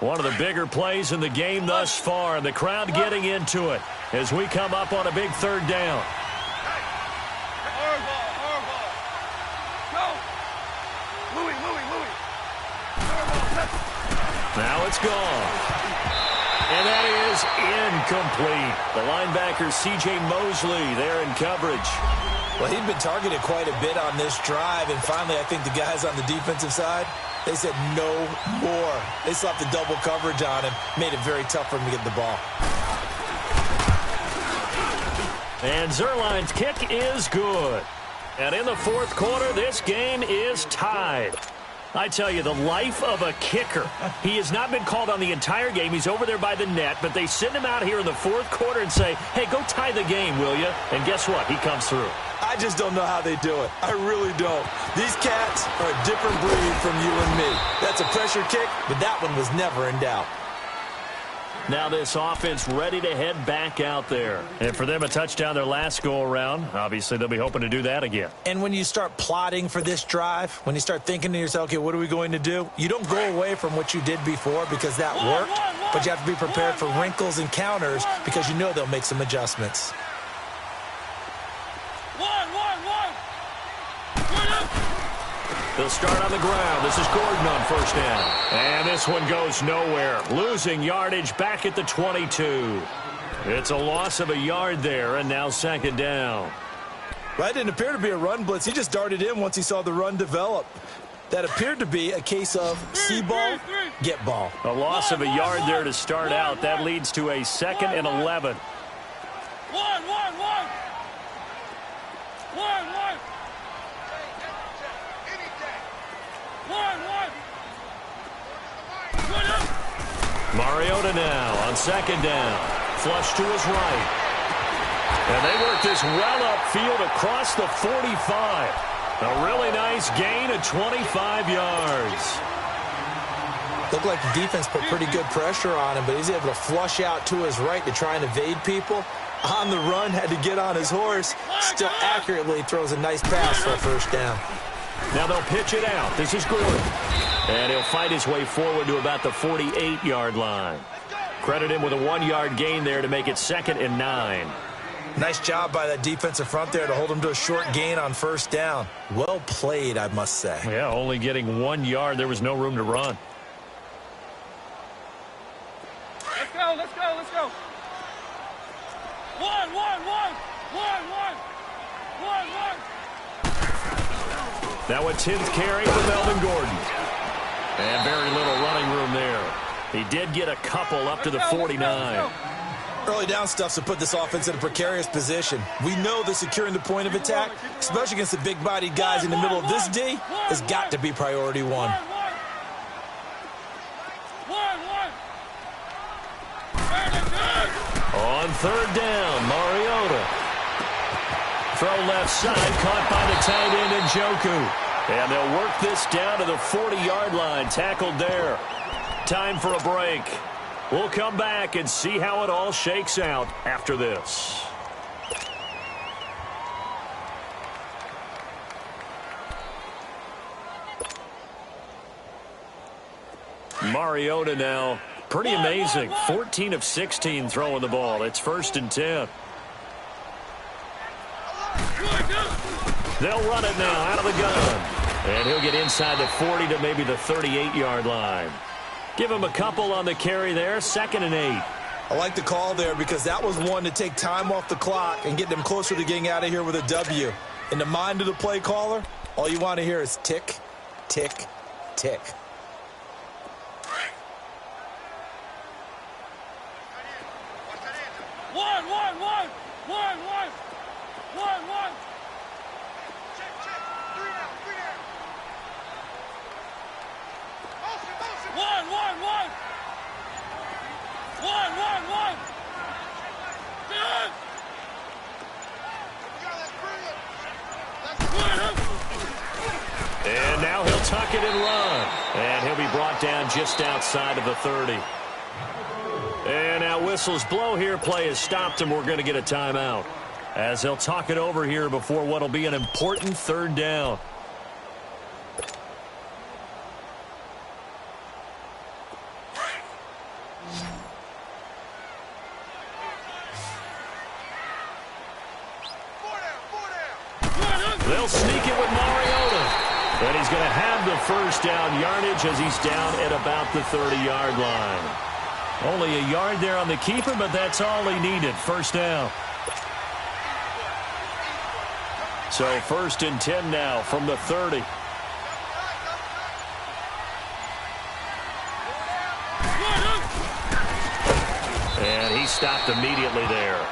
One of the bigger plays in the game thus far, and the crowd getting into it as we come up on a big third down. Now it's gone. And that is incomplete. The linebacker, C.J. Mosley, there in coverage. Well, he'd been targeted quite a bit on this drive, and finally I think the guys on the defensive side, they said no more. They slapped the double coverage on him, made it very tough for him to get the ball. And Zerline's kick is good. And in the fourth quarter, this game is tied. I tell you, the life of a kicker. He has not been called on the entire game. He's over there by the net, but they send him out here in the fourth quarter and say, hey, go tie the game, will you? And guess what? He comes through. I just don't know how they do it. I really don't. These cats are a different breed from you and me. That's a pressure kick, but that one was never in doubt. Now this offense ready to head back out there. And for them, a touchdown their last go-around. Obviously, they'll be hoping to do that again. And when you start plotting for this drive, when you start thinking to yourself, okay, what are we going to do? You don't go away from what you did before because that worked, but you have to be prepared for wrinkles and counters because you know they'll make some adjustments. They'll start on the ground. This is Gordon on first down. And this one goes nowhere. Losing yardage back at the 22. It's a loss of a yard there, and now second down. Well, that didn't appear to be a run blitz. He just darted in once he saw the run develop. That appeared to be a case of see ball, get ball. A loss of a yard there to start out. That leads to a 2nd and 11. Mariota now on second down. Flush to his right. And they work this well upfield across the 45. A really nice gain of 25 yards. Looked like the defense put pretty good pressure on him, but he's able to flush out to his right to try and evade people. On the run, had to get on his horse. Still accurately throws a nice pass for a first down. Now they'll pitch it out. This is Gordon. And he'll fight his way forward to about the 48-yard line. Credit him with a 1-yard gain there to make it 2nd and 9. Nice job by that defensive front there to hold him to a short gain on first down. Well played, I must say. Yeah, only getting 1 yard. There was no room to run. Let's go, let's go, let's go. One. Now a 10th carry for Melvin Gordon. And very little running room there. He did get a couple up to the 49. Early down stuff's to put this offense in a precarious position. We know that securing the point of attack, especially against the big-bodied guys in the middle of this D, has got to be priority one. On third down, Mariota. Throw left side, caught by the tight end Njoku. And they'll work this down to the 40-yard line, tackled there. Time for a break. We'll come back and see how it all shakes out after this. Mariota now, pretty amazing. 14 of 16 throwing the ball. It's 1st and 10. They'll run it now out of the gun. And he'll get inside the 40 to maybe the 38-yard line. Give him a couple on the carry there. 2nd and 8. I like the call there because that was one to take time off the clock and get them closer to getting out of here with a W. In the mind of the play caller, all you want to hear is tick, tick, tick. And now he'll tuck it and run. And he'll be brought down just outside of the 30. And now whistles blow here. Play has stopped, and we're going to get a timeout as they'll talk it over here before what will be an important 3rd down. They'll sneak it with Mariota. And he's going to have the 1st down yardage as he's down at about the 30-yard line. Only a yard there on the keeper, but that's all he needed. 1st down. So 1st and 10 now from the 30. And he stopped immediately there.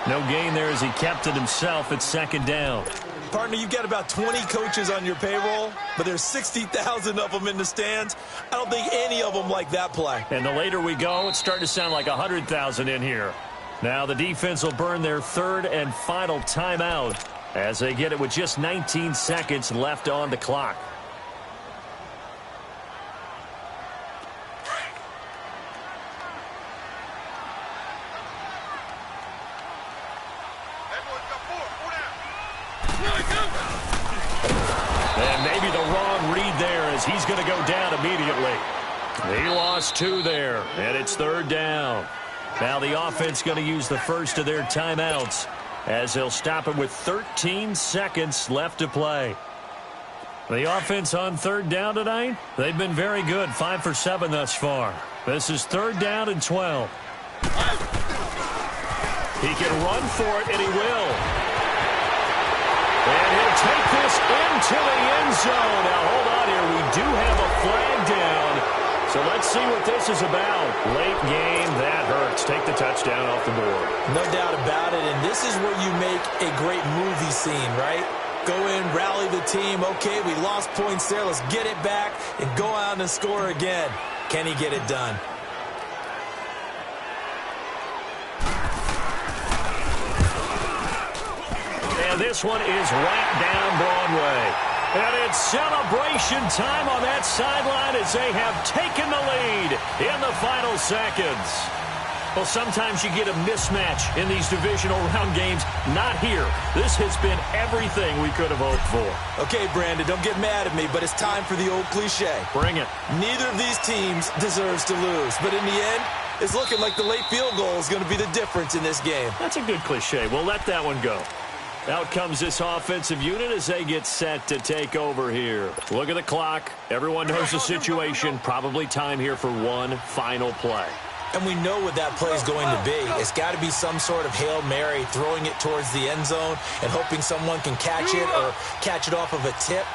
No gain there as he kept it himself at 2nd down. Partner, you've got about 20 coaches on your payroll, but there's 60,000 of them in the stands. I don't think any of them like that play. And the later we go, it's starting to sound like 100,000 in here. Now the defense will burn their 3rd and final timeout as they get it with just 19 seconds left on the clock. And maybe the wrong read there as he's going to go down immediately. He lost 2 there, and it's 3rd down. Now the offense going to use the first of their timeouts as they'll stop it with 13 seconds left to play. The offense on 3rd down tonight, they've been very good, 5 for 7 thus far. This is 3rd down and 12. He can run for it, and he will. And he'll take this into the end zone. Now, hold on here. We do have a flag down. So let's see what this is about. Late game, that hurts. Take the touchdown off the board. No doubt about it. And this is where you make a great movie scene, right? Go in, rally the team. Okay, we lost points there. Let's get it back and go out and score again. Can he get it done? And this one is right down Broadway. And it's celebration time on that sideline as they have taken the lead in the final seconds. Well, sometimes you get a mismatch in these divisional round games. Not here. This has been everything we could have hoped for. Okay, Brandon, don't get mad at me, but it's time for the old cliche. Bring it. Neither of these teams deserves to lose, but in the end, it's looking like the late field goal is going to be the difference in this game. That's a good cliche. We'll let that one go. Out comes this offensive unit as they get set to take over here. Look at the clock. Everyone knows the situation. Probably time here for one final play. And we know what that play is going to be. It's got to be some sort of Hail Mary, throwing it towards the end zone and hoping someone can catch it or catch it off of a tip.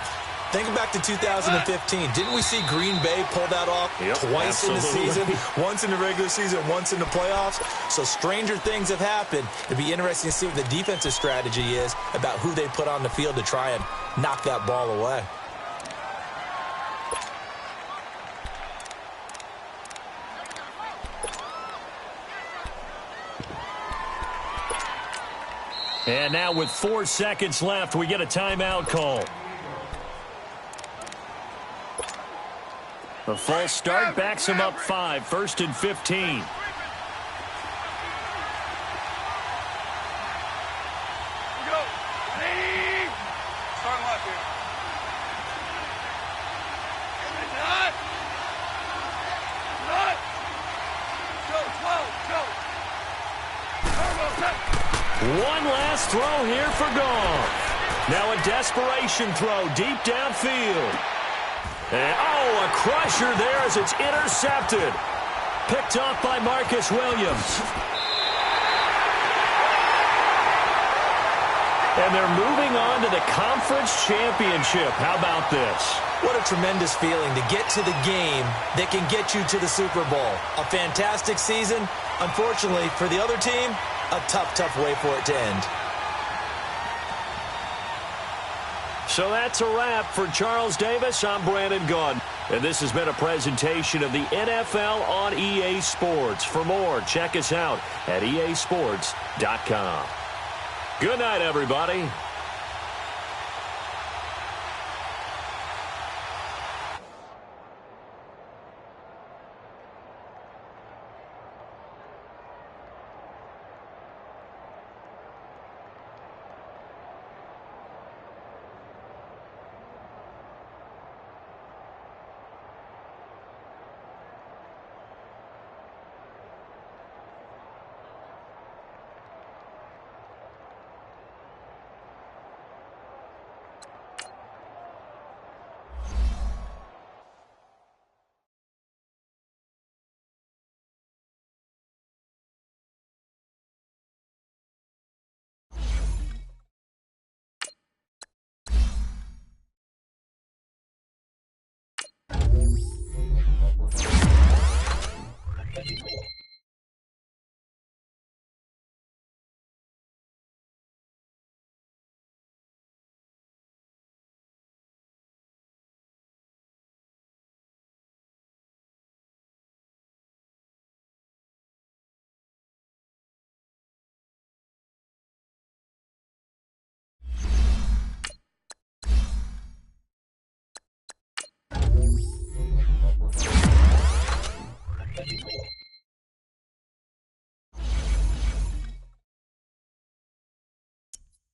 Think back to 2015. Didn't we see Green Bay pull that off twice in the season? Once in the regular season, once in the playoffs. So stranger things have happened. It'd be interesting to see what the defensive strategy is about who they put on the field to try and knock that ball away. And now with 4 seconds left, we get a timeout call. A false start backs him up 5, 1st and 15. Here we go. Ready? Start left here. Nut. Nut. Go, 12. Go. Turbo, set. One last throw here for Goff. Now a desperation throw deep downfield. And, a crusher there as it's intercepted. Picked off by Marcus Williams. And they're moving on to the conference championship. How about this? What a tremendous feeling to get to the game that can get you to the Super Bowl. A fantastic season. Unfortunately, for the other team, a tough, tough way for it to end. So that's a wrap for Charles Davis. I'm Brandon Gaudin. And this has been a presentation of the NFL on EA Sports. For more, check us out at easports.com. Good night, everybody.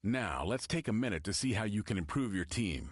Now, let's take a minute to see how you can improve your team.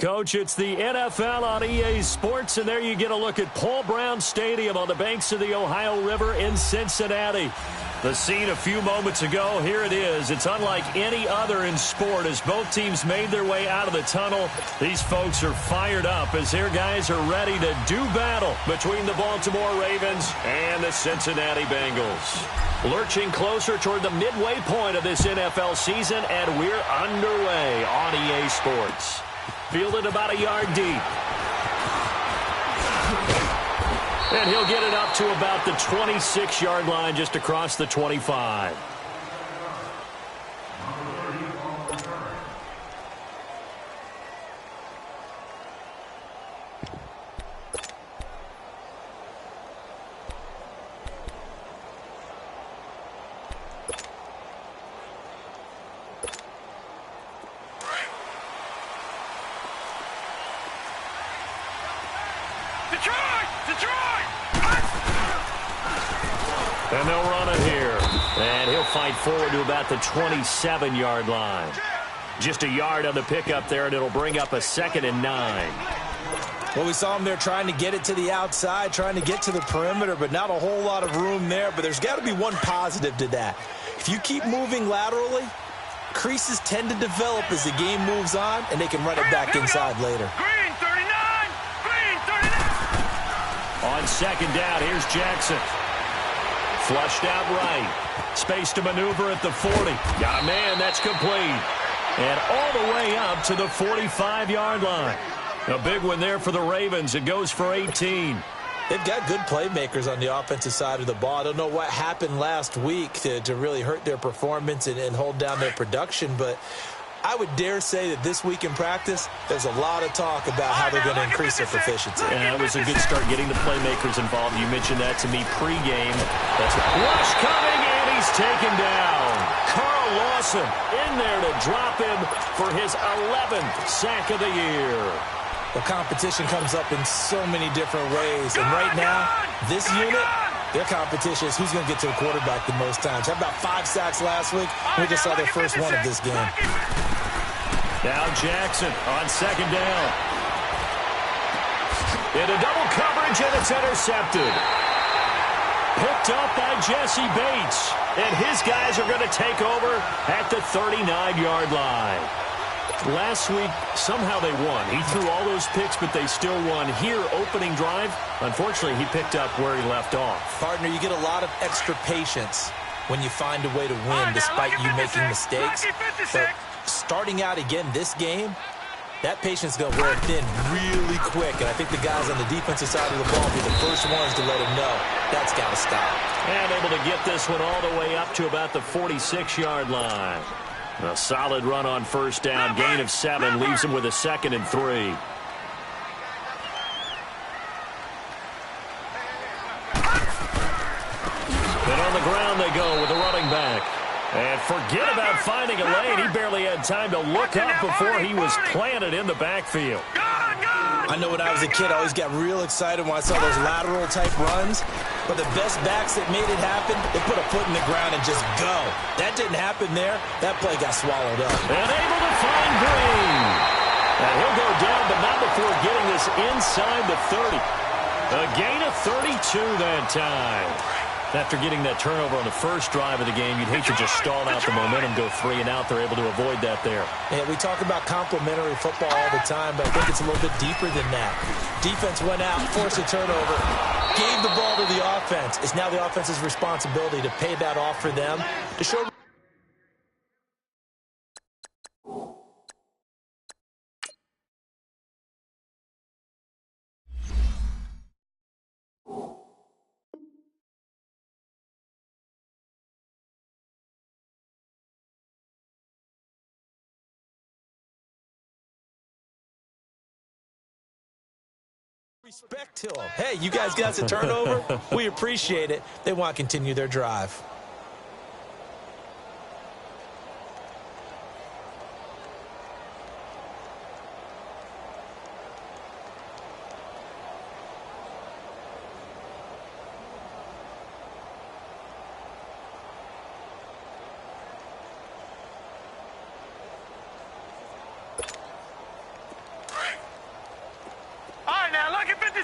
Coach, it's the NFL on EA Sports, and there you get a look at Paul Brown Stadium on the banks of the Ohio River in Cincinnati. The scene a few moments ago, here it is. It's unlike any other in sport as both teams made their way out of the tunnel. These folks are fired up as their guys are ready to do battle between the Baltimore Ravens and the Cincinnati Bengals. Lurching closer toward the midway point of this NFL season, and we're underway on EA Sports. Fielded about a yard deep. And he'll get it up to about the 26-yard line just across the 25. And they'll run it here. And he'll fight forward to about the 27-yard line. Just a yard on the pickup there, and it'll bring up a 2nd and 9. Well, we saw him there trying to get it to the outside, trying to get to the perimeter, but not a whole lot of room there. But there's got to be one positive to that. If you keep moving laterally, creases tend to develop as the game moves on, and they can run it back inside later. Green 39! Green 39! On 2nd down, here's Jackson. Flushed out right. Space to maneuver at the 40. Got a man, that's complete. And all the way up to the 45-yard line. A big one there for the Ravens. It goes for 18. They've got good playmakers on the offensive side of the ball. I don't know what happened last week to really hurt their performance and hold down their production, but I would dare say that this week in practice, there's a lot of talk about how they're going to increase their proficiency. And that was a good start getting the playmakers involved. You mentioned that to me pregame. That's a rush coming, and he's taken down. Carl Lawson in there to drop him for his 11th sack of the year. The competition comes up in so many different ways. And right now, this unit, their competition is who's going to get to the quarterback the most times. Had about 5 sacks last week. We just saw their first one of this game. Now Jackson on 2nd down. Into double coverage, and it's intercepted. Picked up by Jesse Bates. And his guys are going to take over at the 39-yard line. Last week, somehow they won. He threw all those picks, but they still won. Here, opening drive, unfortunately, he picked up where he left off. Partner, you get a lot of extra patience when you find a way to win despite you making mistakes. But starting out again this game, that patience is going to wear thin really quick. And I think the guys on the defensive side of the ball will be the first ones to let him know that's got to stop. And able to get this one all the way up to about the 46-yard line. A solid run on 1st down. Gain of 7 leaves him with a 2nd and 3. And on the ground they go with the running back. And forget about finding a lane. He barely had time to look up before he was planted in the backfield. I know when I was a kid, I always got real excited when I saw those lateral-type runs. But the best backs that made it happen, they put a foot in the ground and just go. That didn't happen there. That play got swallowed up. And able to find Green. And he'll go down, but not before getting this inside the 30. A gain of 32 that time. After getting that turnover on the first drive of the game, you'd hate to just stall out the momentum, go 3 and out. They're able to avoid that there. Yeah, we talk about complementary football all the time, but I think it's a little bit deeper than that. Defense went out, forced a turnover, gave the ball to the offense. It's now the offense's responsibility to pay that off for them, to show. Respect to them. Hey, you guys got the turnover. We appreciate it. They want to continue their drive.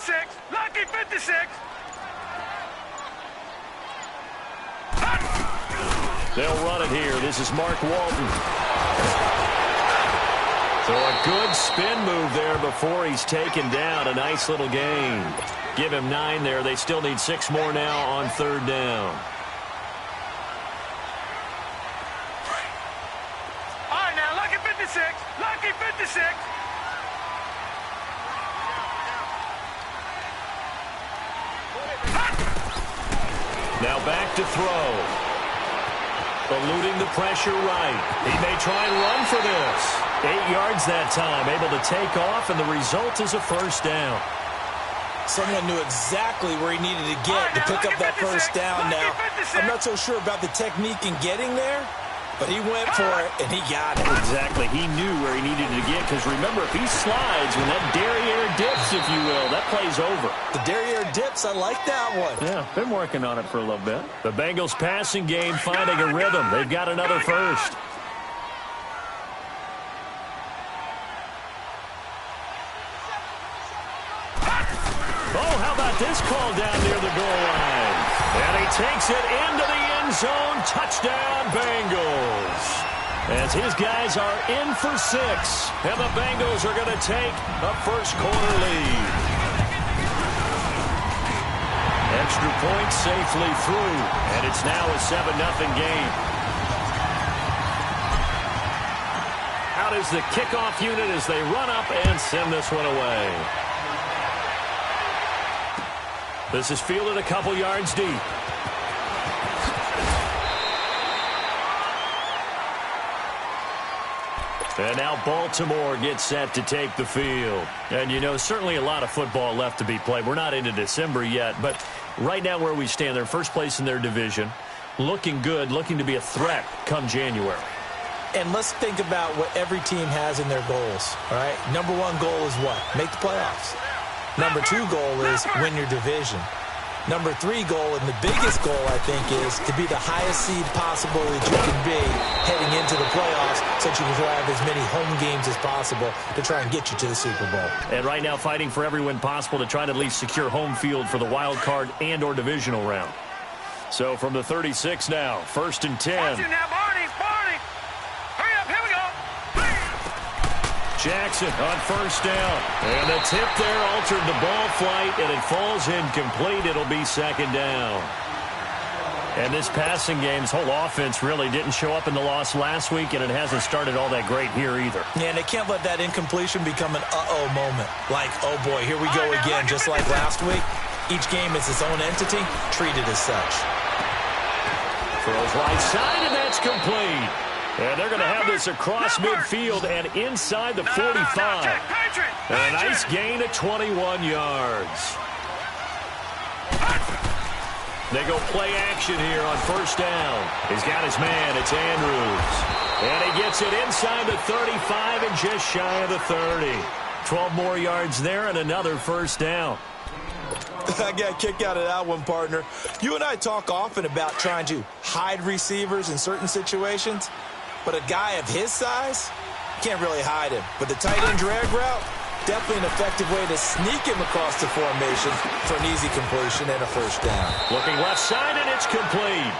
56. Lucky 56. They'll run it here. This is Mark Walton. So a good spin move there before he's taken down. A nice little gain. Give him 9 there. They still need 6 more now on 3rd down. All right, now, lucky 56. Lucky 56. Now back to throw. Eluding the pressure right. He may try and run for this. 8 yards that time. Able to take off, and the result is a 1st down. Someone knew exactly where he needed to get to pick up that 1st down now. I'm not so sure about the technique in getting there, but he went for it, and he got it. Exactly. He knew where he needed to get, because remember, if he slides, when that derriere dips, if you will, that play's over. The derriere dips, I like that one. Yeah, been working on it for a little bit. The Bengals passing game finding a rhythm. They've got another 1st. Oh, how about this call down near the goal line? And he takes it into the end zone. Touchdown, Bengals. As his guys are in for 6. And the Bengals are going to take a 1st quarter lead. Extra point safely through. And it's now a 7-0 game. Out is the kickoff unit as they run up and send this one away. This is fielded a couple yards deep. And now Baltimore gets set to take the field. And, you know, certainly a lot of football left to be played. We're not into December yet, but right now where we stand, they're first place in their division. Looking good, looking to be a threat come January. And let's think about what every team has in their goals, all right? Number 1 goal is what? Make the playoffs. Number 2 goal is win your division. Number 3 goal, and the biggest goal, I think, is to be the highest seed possible that you can be heading into the playoffs so that you can have as many home games as possible to try and get you to the Super Bowl. And right now fighting for every win possible to try to at least secure home field for the wild card and or divisional round. So from the 36 now, 1st and 10. Watch it now, Barney. Hurry up, here we go. Jackson on 1st down. And the tip there altered the ball flight, and it falls incomplete. It'll be 2nd down. And this passing game's whole offense really didn't show up in the loss last week, and it hasn't started all that great here either. Yeah, and they can't let that incompletion become an uh-oh moment. Like, oh boy, here we go again, just like last week. Each game is its own entity, treated as such. Throws right side, and that's complete. And they're going to have this across midfield and inside the 45. A nice gain of 21 yards. They go play action here on 1st down. He's got his man. It's Andrews. And he gets it inside the 35 and just shy of the 30. 12 more yards there and another 1st down. I got a kick out of that one, partner. You and I talk often about trying to hide receivers in certain situations, but a guy of his size, can't really hide him. But the tight end drag route, definitely an effective way to sneak him across the formation for an easy completion and a 1st down. Looking left side, and it's complete.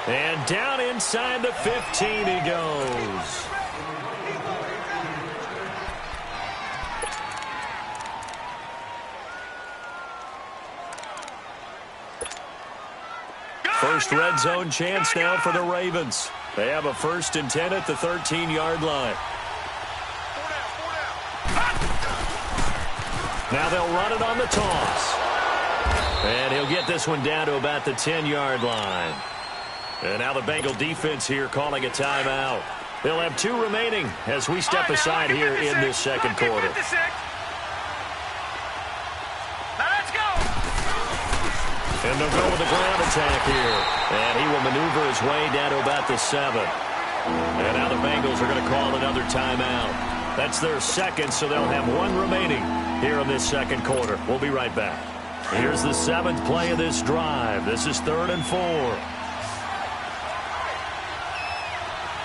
And down inside the 15 he goes. First red zone chance now for the Ravens. They have a 1st and 10 at the 13-yard line. Now they'll run it on the toss. And he'll get this one down to about the 10-yard line. And now the Bengal defense here calling a timeout. They'll have 2 remaining as we step aside here in this 2nd quarter. And they'll go with a ground attack here. And he will maneuver his way down to about the 7. And now the Bengals are going to call another timeout. That's their 2nd, so they'll have 1 remaining here in this 2nd quarter. We'll be right back. Here's the 7th play of this drive. This is 3rd and 4.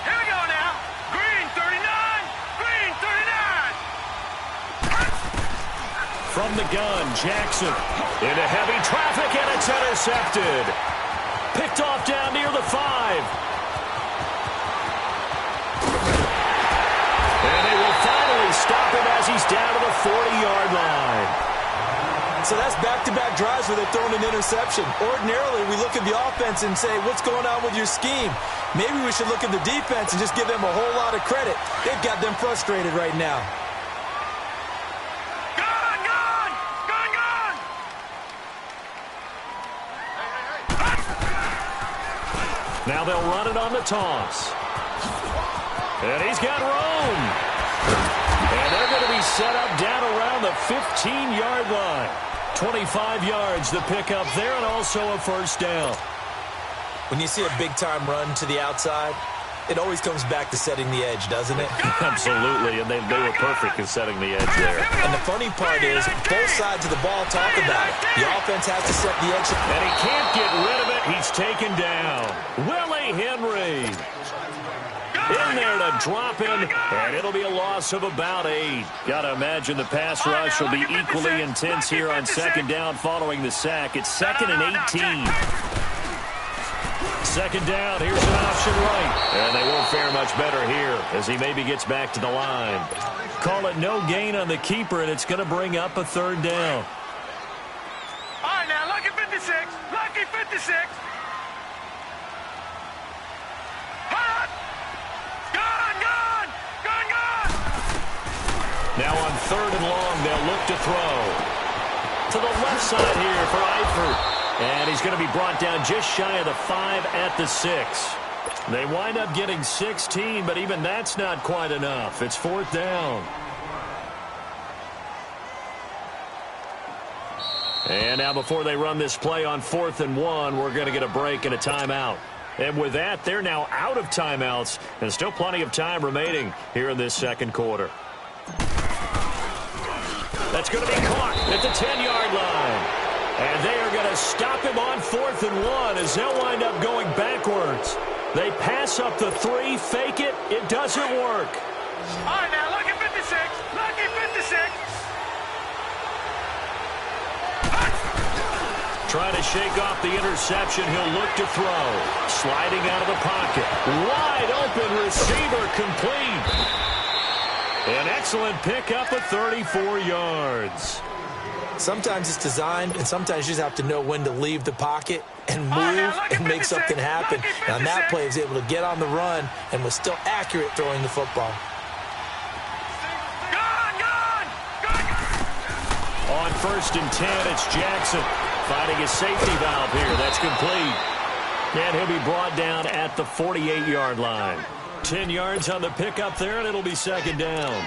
Here we go now. Green 39. Green 39. From the gun, Jackson into heavy traffic, and it's intercepted. Picked off down near the 5. And they will finally stop him as he's down to the 40-yard line. So that's back-to-back drives where they're throwing an interception. Ordinarily, we look at the offense and say, what's going on with your scheme? Maybe we should look at the defense and just give them a whole lot of credit. They've got them frustrated right now. Now they'll run it on the toss. And he's got room. And they're going to be set up down around the 15-yard line. 25 yards the pickup there, and also a first down. When you see a big-time run to the outside, it always comes back to setting the edge, doesn't it? Absolutely, and they were perfect in setting the edge there. And the funny part is, both sides of the ball talk about it. The offense has to set the edge. And he can't get rid of it. He's taken down. Willie Henry in there to drop him, and it'll be a loss of about 8. Got to imagine the pass rush will be equally intense here on second down following the sack. It's 2nd and 18. Second down, here's an option right. And they won't fare much better here as he maybe gets back to the line. Call it no gain on the keeper, and it's going to bring up a third down. All right, now, lucky 56. Lucky 56. Hot! Gun! Now on 3rd and long, they'll look to throw. To the left side here for Eifert. And he's going to be brought down just shy of the 5 at the 6. They wind up getting 16, but even that's not quite enough. It's 4th down. And now before they run this play on 4th and 1, we're going to get a break and a timeout. And with that, they're now out of timeouts, and still plenty of time remaining here in this second quarter. That's going to be caught at the 10-yard line. And they are going to stop him on 4th and 1 as they'll wind up going backwards. They pass up the 3, fake it. It doesn't work. All right, now, lucky 56. Lucky 56. Trying to shake off the interception. He'll look to throw. Sliding out of the pocket. Wide open receiver complete. An excellent pickup of 34 yards. Sometimes it's designed, and sometimes you just have to know when to leave the pocket and move and make something happen. And on that play, he was able to get on the run and was still accurate throwing the football. On 1st and 10, it's Jackson finding a safety valve here. That's complete. And he'll be brought down at the 48-yard line. 10 yards on the pickup there, and it'll be 2nd down.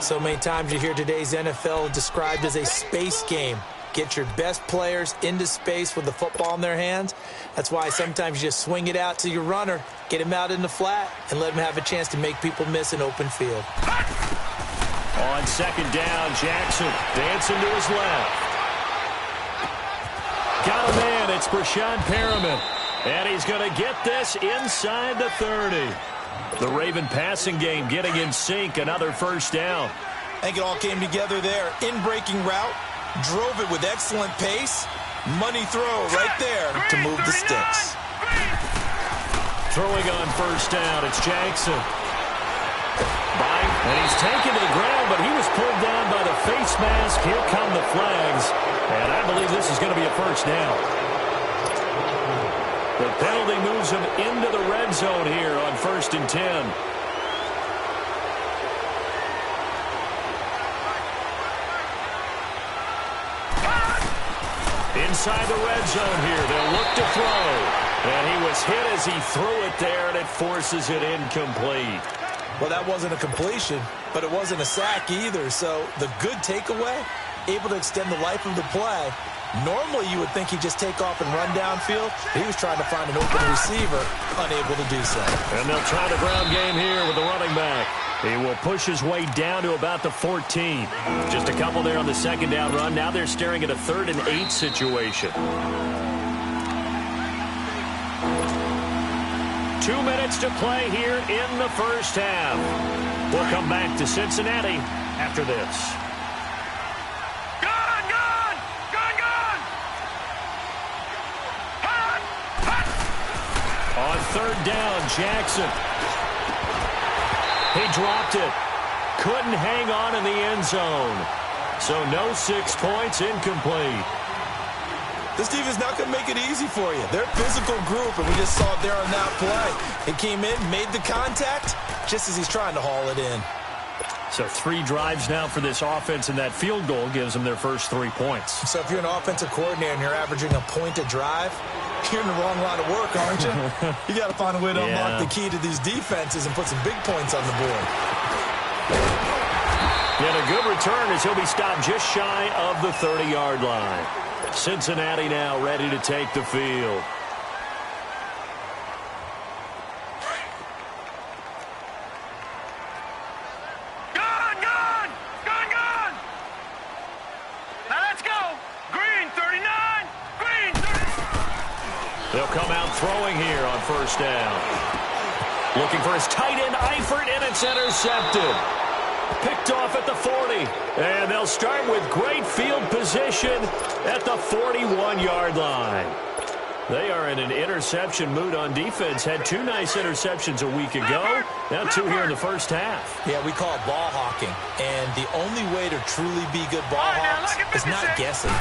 So many times you hear today's NFL described as a space game. Get your best players into space with the football in their hands. That's why sometimes you just swing it out to your runner, get him out in the flat, and let him have a chance to make people miss an open field. On 2nd down, Jackson dancing to his left. Got a man, it's Brashad Perriman. And he's going to get this inside the 30. The Raven passing game getting in sync, another first down. I think it all came together there. In-breaking route, drove it with excellent pace. Money throw right there to move the sticks. Throwing on 1st down, it's Jackson. And he's taken to the ground, but he was pulled down by the face mask. Here come the flags. And I believe this is going to be a first down. The penalty moves him into the red zone here on 1st and 10. Inside the red zone here, they'll look to throw. And he was hit as he threw it there, and it forces it incomplete. Well, that wasn't a completion, but it wasn't a sack either. So the good takeaway, able to extend the life of the play. Normally, you would think he'd just take off and run downfield. He was trying to find an open receiver, unable to do so. And they'll try the ground game here with the running back. He will push his way down to about the 14. Just a couple there on the 2nd down run. Now they're staring at a 3rd and 8 situation. 2 minutes to play here in the first half. We'll come back to Cincinnati after this. Go! On third down, Jackson. He dropped it. Couldn't hang on in the end zone. So no 6 points, incomplete. This defense is not going to make it easy for you. They're a physical group, and we just saw it there on that play. He came in, made the contact, just as he's trying to haul it in. So 3 drives now for this offense, and that field goal gives them their first 3 points. So if you're an offensive coordinator and you're averaging a point a drive, you're in the wrong line of work, aren't you? You got to find a way to unlock the key to these defenses and put some big points on the board. And a good return as he'll be stopped just shy of the 30-yard line. Cincinnati now ready to take the field. Gone! Now let's go! Green, 39! Green, 39! They'll come out throwing here on first down. Looking for his tight end, Eifert, and it's intercepted. Picked off at the 40. And they'll start with great field position at the 41-yard line. They are in an interception mood on defense. Had 2 nice interceptions a week ago. Now 2 here in the first half. Yeah, we call it ball hawking. And the only way to truly be good ball hawks is not guessing.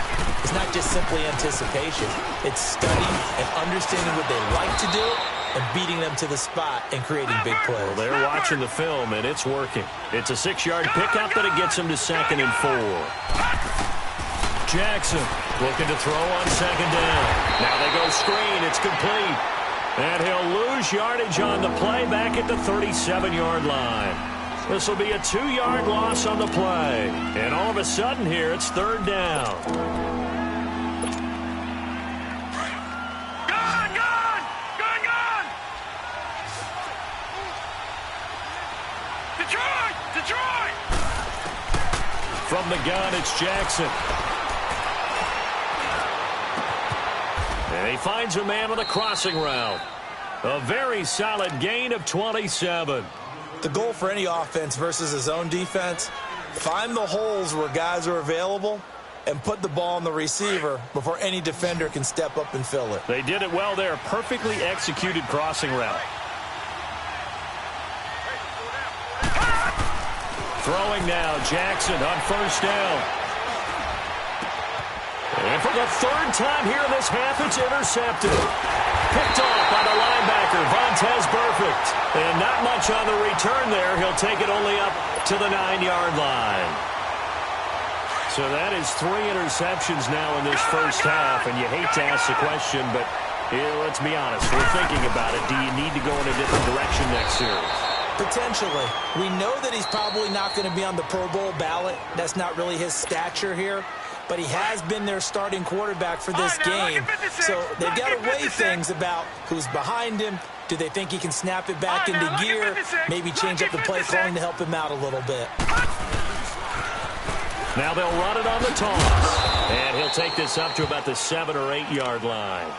It's not just simply anticipation. It's studying and understanding what they like to do and beating them to the spot and creating big plays. Well, they're watching the film, and it's working. It's a 6-yard pickup, but it gets them to 2nd and 4. Jackson looking to throw on 2nd down. Now they go screen. It's complete. And he'll lose yardage on the play back at the 37-yard line. This will be a 2-yard loss on the play. And all of a sudden here, it's 3rd down. From the gun, it's Jackson. And he finds a man on the crossing route. A very solid gain of 27. The goal for any offense versus his own defense, find the holes where guys are available and put the ball on the receiver before any defender can step up and fill it. They did it well there. Perfectly executed crossing route. Throwing now, Jackson on first down. And for the 3rd time here in this half, it's intercepted. Picked off by the linebacker, Vontaze Burfict. And not much on the return there. He'll take it only up to the 9-yard line. So that is 3 interceptions now in this first half. And you hate to ask the question, but let's be honest. We're thinking about it. Do you need to go in a different direction next series? Potentially. We know that he's probably not going to be on the Pro Bowl ballot. That's not really his stature here. But he has been their starting quarterback for this game. So they've got to weigh things about who's behind him. Do they think he can snap it back into gear? Maybe change up the play calling to help him out a little bit. Now they'll run it on the toss. And he'll take this up to about the 7 or 8 yard line.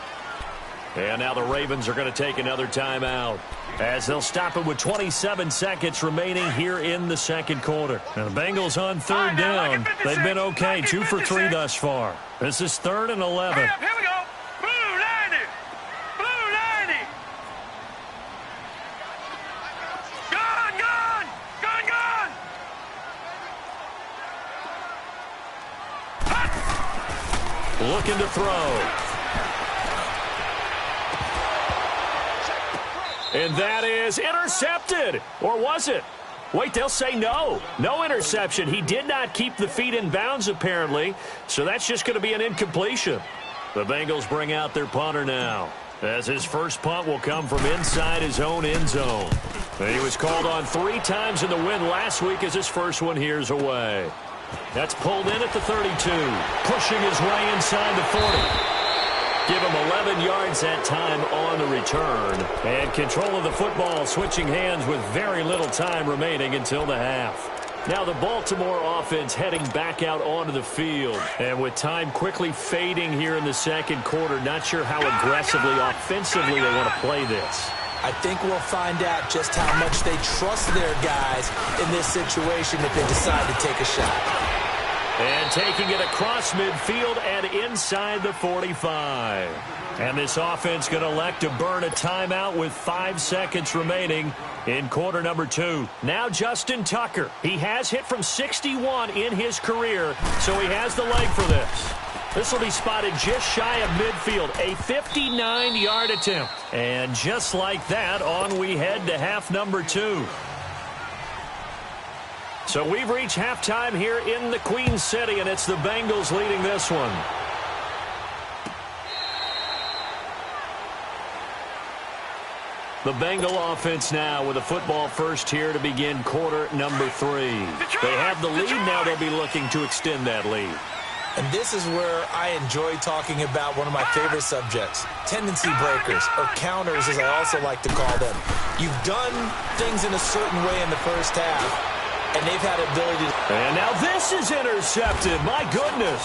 And now the Ravens are going to take another timeout as they'll stop it with 27 seconds remaining here in the 2nd quarter. Now the Bengals on 3rd down. They've been okay, 2 for 3 thus far. This is 3rd and 11. Here we go. Blue 90. Blue 90. Gone. Looking to throw. And that is intercepted. Or was it? Wait, they'll say no. No interception. He did not keep the feet in bounds, apparently. So that's just going to be an incompletion. The Bengals bring out their punter now, as his first punt will come from inside his own end zone. And he was called on 3 times in the win last week as his first one here's away. That's pulled in at the 32. Pushing his way inside the 40. Give him 11 yards that time on the return. And control of the football switching hands with very little time remaining until the half. Now the Baltimore offense heading back out onto the field. And with time quickly fading here in the 2nd quarter, not sure how aggressively, offensively they want to play this. I think we'll find out just how much they trust their guys in this situation if they decide to take a shot. And taking it across midfield and inside the 45. And this offense going to elect to burn a timeout with 5 seconds remaining in quarter number 2. Now Justin Tucker. He has hit from 61 in his career, so he has the leg for this. This will be spotted just shy of midfield, a 59-yard attempt. And just like that, on we head to half number 2. So we've reached halftime here in the Queen City, and it's the Bengals leading this one. The Bengal offense now with a football first here to begin quarter number 3. They have the lead. Now they'll be looking to extend that lead. And this is where I enjoy talking about one of my favorite subjects, tendency breakers, or counters as I also like to call them. You've done things in a certain way in the first half, and they've had ability to... And now this is intercepted. My goodness.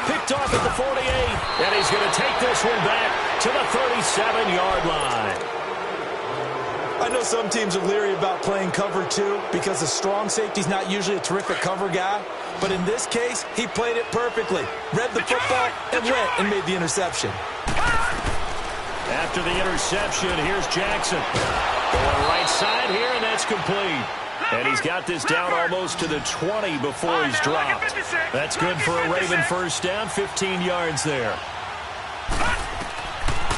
Picked off at the 48, and he's going to take this one back to the 37-yard line. I know some teams are leery about playing cover 2 because the strong safety's not usually a terrific cover guy. But in this case, he played it perfectly. Read the football and went and made the interception. After the interception, here's Jackson. Going right side here, and that's complete. And he's got this down almost to the 20 before he's dropped. That's good for a Raven first down, 15 yards there.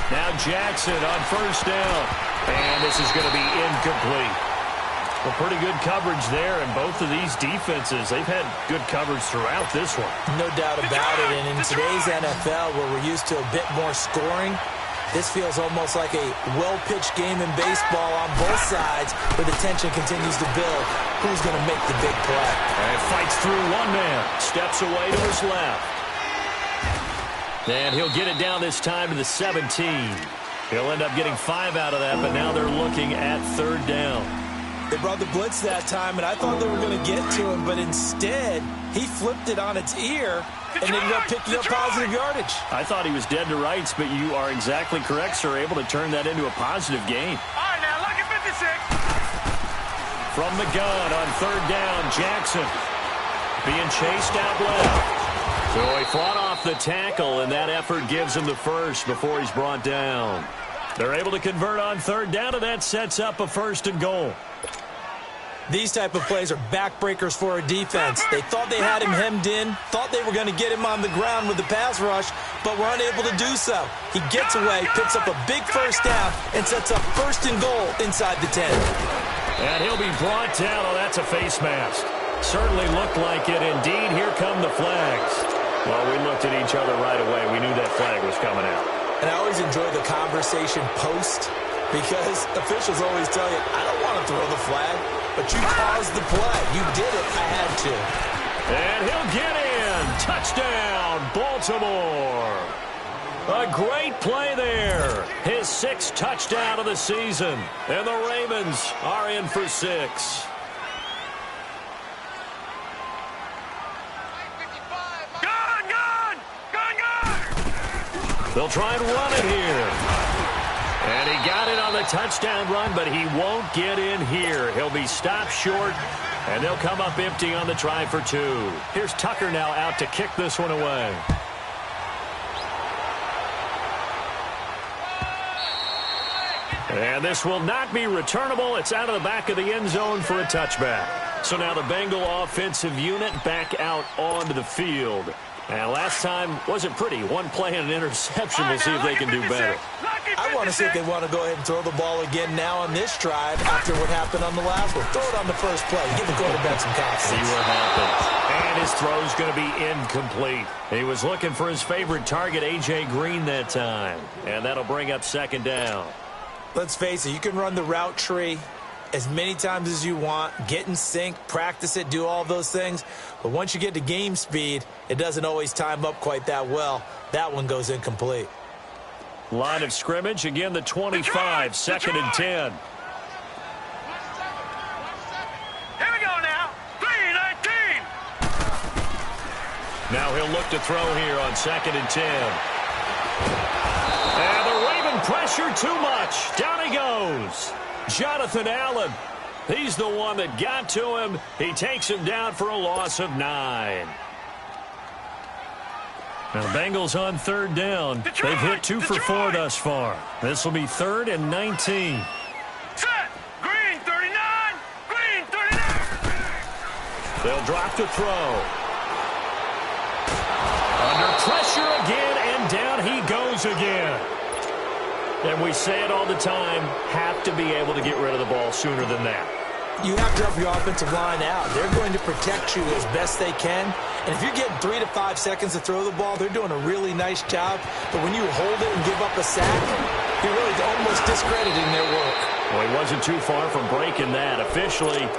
Now Jackson on first down. And this is going to be incomplete. Well, pretty good coverage there, and both of these defenses, they've had good coverage throughout this one. No doubt about it, and in today's NFL, where we're used to a bit more scoring, this feels almost like a well-pitched game in baseball on both sides, where the tension continues to build. Who's going to make the big play? And fights through one man, steps away to his left. And he'll get it down this time to the 17. He'll end up getting 5 out of that, but now they're looking at third down. They brought the blitz that time, and I thought they were going to get to him, but instead, he flipped it on its ear and ended up picking up positive yardage. I thought he was dead to rights, but you are exactly correct, sir, able to turn that into a positive gain. All right, now, look at 56. From the gun on third down, Jackson being chased out left. So he fought off the tackle, and that effort gives him the first before he's brought down. They're able to convert on third down, and that sets up a 1st and goal. These type of plays are backbreakers for a defense. They thought they had him hemmed in, thought they were going to get him on the ground with the pass rush, but were unable to do so. He gets away, picks up a big first down, and sets up 1st and goal inside the 10. And he'll be brought down. Oh, that's a face mask. Certainly looked like it. Indeed, here come the flags. Well, we looked at each other right away. We knew that flag was coming out. And I always enjoy the conversation post, because officials always tell you, I don't want to throw the flag, but you caused the play. You did it. I had to. And he'll get in. Touchdown, Baltimore. A great play there. His 6th touchdown of the season. And the Ravens are in for 6. They'll try and run it here. And he got it on the touchdown run, but he won't get in here. He'll be stopped short, and they'll come up empty on the try for 2. Here's Tucker now out to kick this one away. And this will not be returnable. It's out of the back of the end zone for a touchback. So now the Bengal offensive unit back out onto the field. And last time wasn't pretty. One play and an interception. We'll see if they can do better. I want to see if they want to go ahead and throw the ball again now on this drive after what happened on the last one. Throw it on the first play. Give the quarterback some confidence. See what happens. And his throw's going to be incomplete. He was looking for his favorite target, A.J. Green, that time. And that'll bring up 2nd down. Let's face it, you can run the route tree as many times as you want, get in sync, practice it, do all those things. But once you get to game speed, it doesn't always time up quite that well. That one goes incomplete. Line of scrimmage, again the 25, 2nd and 10. Here we go now. 3-19. Now he'll look to throw here on 2nd and 10. And the Raven pressure too much. Down he goes. Jonathan Allen. He's the one that got to him. He takes him down for a loss of 9. Now the Bengals on third down. They've hit 2 for 4 thus far. This will be 3rd and 19. Set. Green 39. Green 39. They'll drop to throw. Under pressure again, and down he goes again. And we say it all the time, have to be able to get rid of the ball sooner than that. You have to help your offensive line out. They're going to protect you as best they can. And if you're getting 3 to 5 seconds to throw the ball, they're doing a really nice job. But when you hold it and give up a sack, you're really almost discrediting their work. Well, he wasn't too far from breaking that. Officially,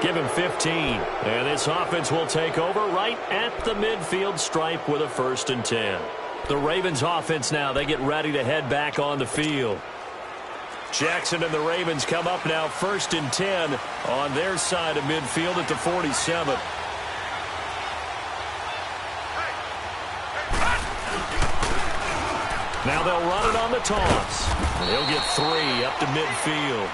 give him 15. And this offense will take over right at the midfield stripe with a 1st and 10. The Ravens offense now, they get ready to head back on the field. Jackson and the Ravens come up now 1st and 10 on their side of midfield at the 47. Now they'll run it on the toss. And he'll get 3 up to midfield.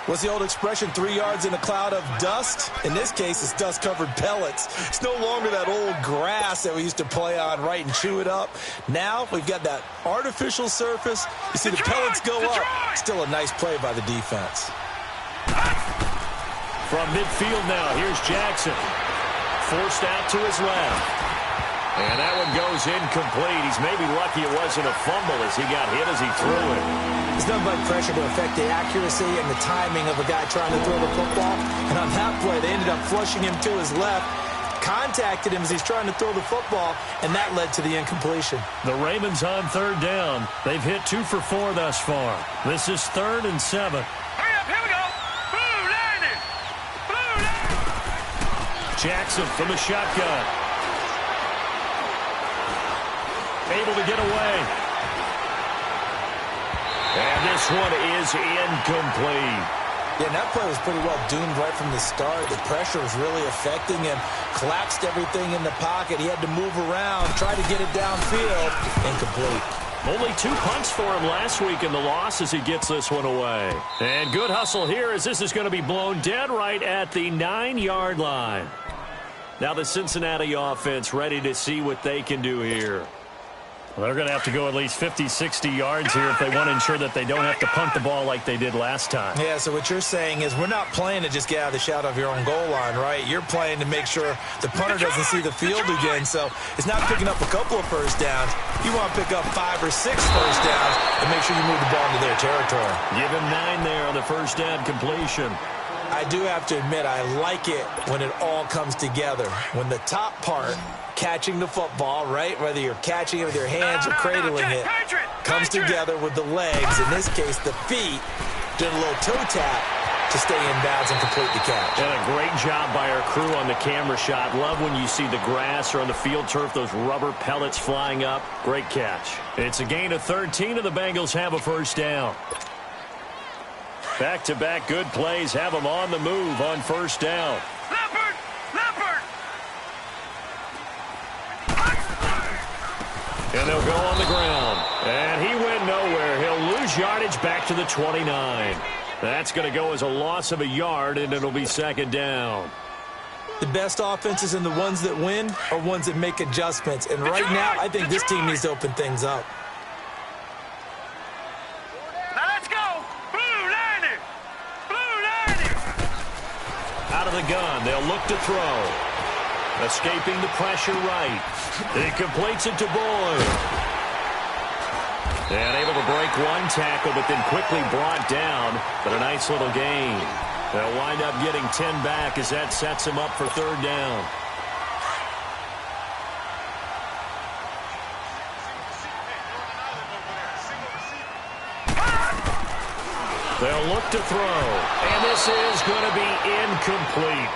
What's the old expression, 3 yards in a cloud of dust? In this case, it's dust-covered pellets. It's no longer that old grass that we used to play on, right, and chew it up. Now we've got that artificial surface. You see the pellets go up. Still a nice play by the defense. From midfield now, here's Jackson. Forced out to his left. And that one goes incomplete. He's maybe lucky it wasn't a fumble as he got hit as he threw it. There's nothing but pressure to affect the accuracy and the timing of a guy trying to throw the football. And on that play, they ended up flushing him to his left, contacted him as he's trying to throw the football, and that led to the incompletion. The Ravens on third down. They've hit 2 for 4 thus far. This is 3rd and 7. Hurry up, here we go. Blue landing. Blue landing. Jackson from the shotgun. Able to get away. And this one is incomplete. Yeah, and that play was pretty well doomed right from the start. The pressure was really affecting him. Collapsed everything in the pocket. He had to move around, try to get it downfield. Incomplete. Only 2 punts for him last week in the loss as he gets this one away. And good hustle here as this is going to be blown dead right at the 9-yard line. Now the Cincinnati offense ready to see what they can do here. Well, they're going to have to go at least 50, 60 yards here if they want to ensure that they don't have to punt the ball like they did last time. Yeah, so what you're saying is we're not playing to just get out of the shadow of your own goal line, right? You're playing to make sure the punter doesn't see the field again. So it's not picking up a couple of first downs. You want to pick up 5 or 6 first downs and make sure you move the ball into their territory. Give him 9 there on the first down completion. I do have to admit, I like it when it all comes together. When the top part, catching the football, right, whether you're catching it with your hands or cradling it, comes together with the legs, in this case the feet, doing a little toe tap to stay in bounds and complete the catch. And a great job by our crew on the camera shot. Love when you see the grass or on the field turf, those rubber pellets flying up. Great catch. It's a gain of 13 and the Bengals have a first down. Back-to-back good plays have them on the move on first down. Leopard! Leopard! And they'll go on the ground. And he went nowhere. He'll lose yardage back to the 29. That's going to go as a loss of a yard, and it'll be 2nd down. The best offenses and the ones that win are ones that make adjustments. And right now, I think this team needs to open things up. Now let's go! Blue landing! Blue landing! Out of the gun, they'll look to throw. Escaping the pressure right. He completes it to Boyd. And able to break 1 tackle, but then quickly brought down. But a nice little gain. They'll wind up getting 10 back as that sets him up for 3rd down. They'll look to throw. And this is going to be incomplete.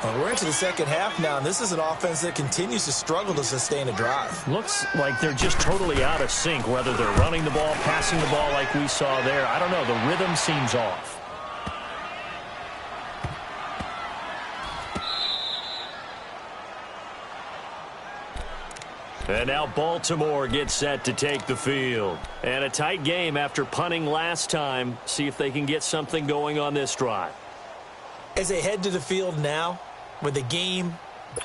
We're into the second half now, and this is an offense that continues to struggle to sustain a drive. Looks like they're just totally out of sync, whether they're running the ball, passing the ball like we saw there. I don't know. The rhythm seems off. And now Baltimore gets set to take the field. And a tight game after punting last time. See if they can get something going on this drive. As they head to the field now, with the game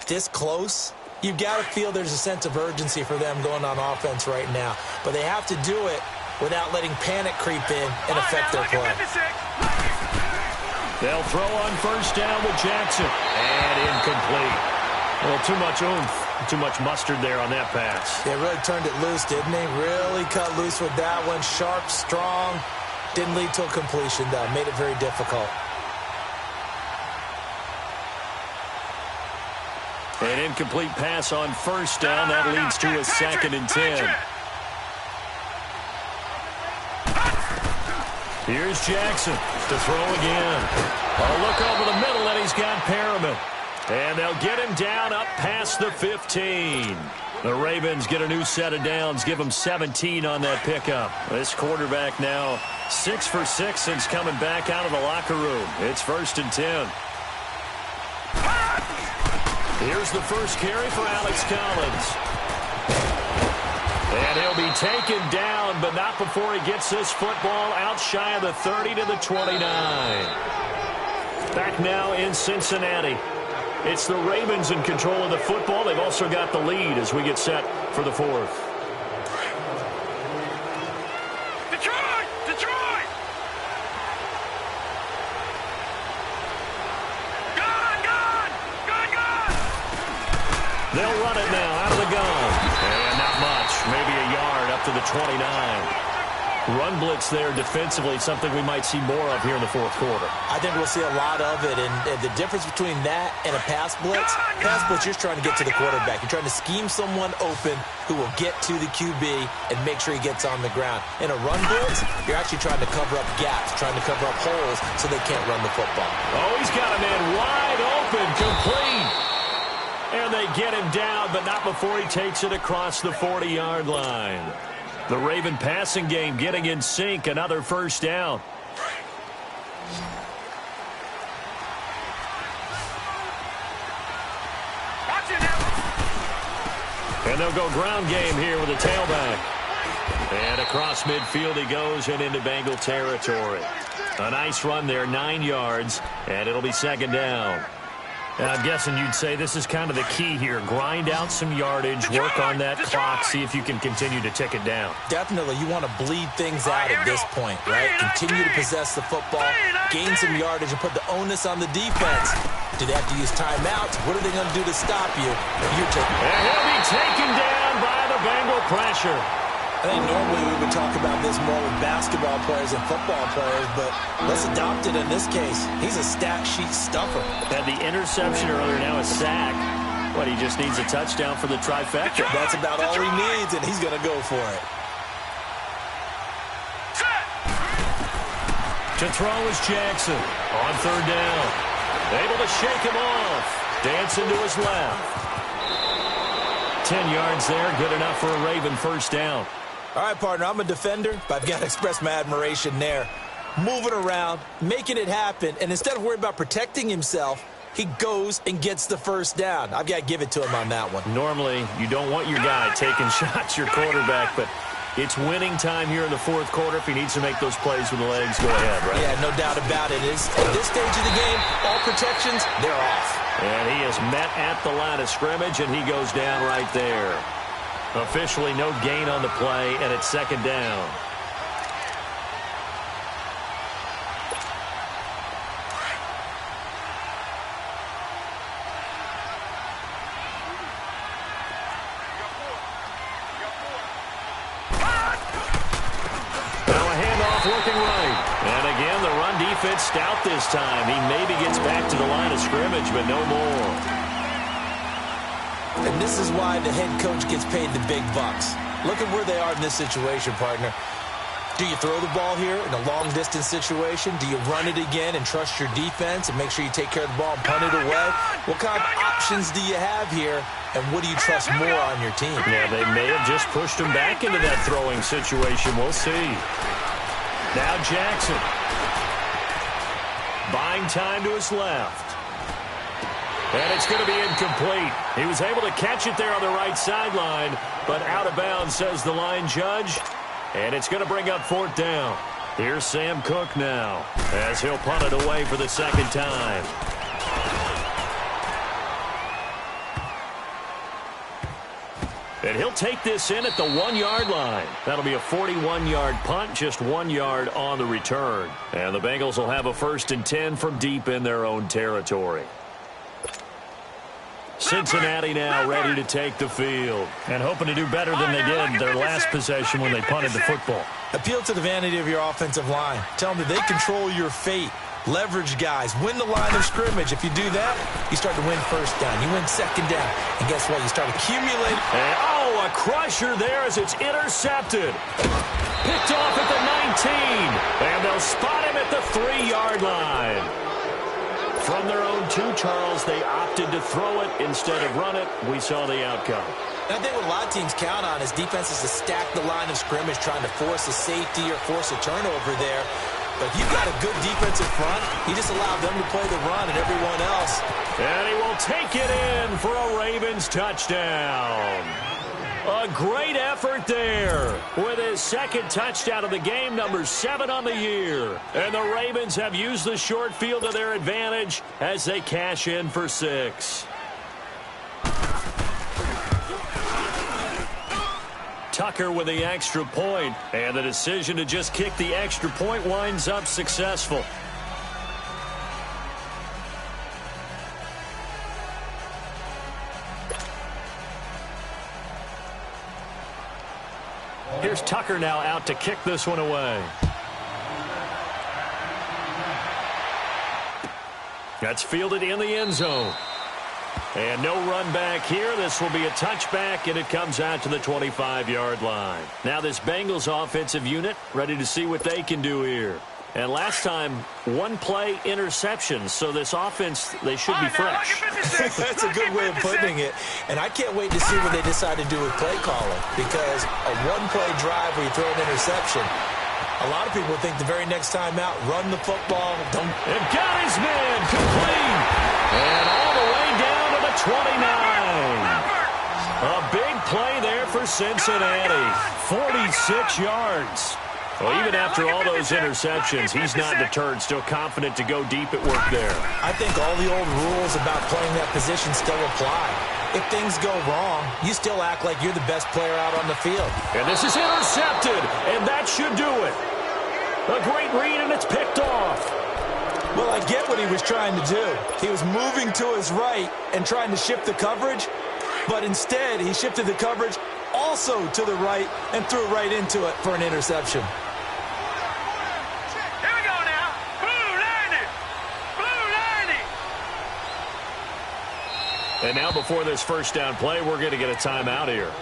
this close, You've got to feel there's a sense of urgency for them going on offense right now. But they have to do it without letting panic creep in and affect their play. They'll throw on first down with Jackson. And incomplete. Well, too much oomph, too much mustard there on that pass. They really turned it loose, didn't they? Really cut loose with that one. Sharp, strong. Didn't lead to a completion, though. Made it very difficult. An incomplete pass on first down. That leads to a 2nd and 10. Here's Jackson to throw again. A look over the middle, and he's got Perriman. And they'll get him down up past the 15. The Ravens get a new set of downs, give them 17 on that pickup. This quarterback now 6 for 6 since coming back out of the locker room. It's 1st and 10. Here's the first carry for Alex Collins. And he'll be taken down, but not before he gets this football out shy of the 30 to the 29. Back now in Cincinnati. It's the Ravens in control of the football. They've also got the lead as we get set for the 4th. Detroit! Detroit! Gun! They'll run it now out of the gun. And not much. Maybe a yard up to the 29. Run blitz there defensively, something we might see more of here in the 4th quarter. I think we'll see a lot of it, and the difference between that and a pass blitz, you're just trying to get to the quarterback. You're trying to scheme someone open who will get to the QB and make sure he gets on the ground. In a run blitz, you're actually trying to cover up gaps, trying to cover up holes so they can't run the football. Oh, he's got a man wide open, complete. And they get him down, but not before he takes it across the 40-yard line. The Raven passing game getting in sync. Another first down. And they'll go ground game here with a tailback. And across midfield he goes and into Bengal territory. A nice run there, 9 yards, and it'll be 2nd down. I'm guessing you'd say this is kind of the key here. Grind out some yardage, work on that clock, see if you can continue to tick it down. Definitely. You want to bleed things out at this point, right? Continue to possess the football, gain some yardage, and put the onus on the defense. Do they have to use timeouts? What are they going to do to stop you? And he'll be taken down by the Bengal pressure. I think normally we would talk about this more with basketball players and football players, but let's adopt it in this case. He's a stat sheet stuffer. Had the interception earlier, now a sack. But he just needs a touchdown for the trifecta. That's about all he needs, and he's going to go for it. To throw is Jackson on 3rd down. Able to shake him off. Dancing to his left. 10 yards there, good enough for a Raven first down. All right, partner, I'm a defender, but I've got to express my admiration there. Moving around, making it happen, and instead of worrying about protecting himself, he goes and gets the first down. I've got to give it to him on that one. Normally, you don't want your guy taking shots, your quarterback, but it's winning time here in the 4th quarter. If he needs to make those plays with the legs, go ahead, right? Yeah, no doubt about it. At this stage of the game, all protections, they're off. And he is met at the line of scrimmage, and he goes down right there. Officially no gain on the play, and it's 2nd down. Now a handoff looking right. And again, the run defense stout this time. He maybe gets back to the line of scrimmage, but no more. And this is why the head coach gets paid the big bucks. Look at where they are in this situation, partner. Do you throw the ball here in a long-distance situation? Do you run it again and trust your defense and make sure you take care of the ball and punt it away? What kind of options do you have here, and what do you trust more on your team? Yeah, they may have just pushed him back into that throwing situation. We'll see. Now Jackson. Buying time to his left. And it's going to be incomplete. He was able to catch it there on the right sideline, but out of bounds, says the line judge. And it's going to bring up 4th down. Here's Sam Cook now, as he'll punt it away for the 2nd time. And he'll take this in at the 1-yard line. That'll be a 41-yard punt, just 1 yard on the return. And the Bengals will have a 1st and 10 from deep in their own territory. Cincinnati now ready to take the field and hoping to do better than they did their last possession when they punted the football. Appeal to the vanity of your offensive line. Tell them that they control your fate. Leverage guys. Win the line of scrimmage. If you do that, you start to win 1st down. You win 2nd down. And guess what? You start accumulating. And, a crusher there as it's intercepted. Picked off at the 19. And they'll spot him at the 3-yard line. From their own 2, Charles, they opted to throw it instead of run it. We saw the outcome. I think what a lot of teams count on is defenses to stack the line of scrimmage, trying to force a safety or force a turnover there. But if you've got a good defensive front, you just allow them to play the run and everyone else. And he will take it in for a Ravens touchdown. A great effort there with his 2nd touchdown of the game, number 7 on the year. And the Ravens have used the short field to their advantage as they cash in for 6. Tucker with the extra point, and the decision to just kick the extra point winds up successful. Here's Tucker now out to kick this one away. That's fielded in the end zone. And no run back here. This will be a touchback, and it comes out to the 25-yard line. Now this Bengals offensive unit ready to see what they can do here. And last time, 1-play interception. So this offense, they should be fresh. That's a good way of putting it. And I can't wait to see what they decide to do with play calling. Because a 1-play drive where you throw an interception, a lot of people think the very next time out, run the football. And got his man complete. And all the way down to the 29. A big play there for Cincinnati. 46 yards. Well, even after all those interceptions, he's not deterred, still confident to go deep at work there. I think all the old rules about playing that position still apply. If things go wrong, you still act like you're the best player out on the field. And this is intercepted, and that should do it. A great read, and it's picked off. Well, I get what he was trying to do. He was moving to his right and trying to shift the coverage, but instead he shifted the coverage also to the right and threw right into it for an interception. Here we go now. Blue landing. Blue landing. And now before this 1st down play, we're going to get a timeout here.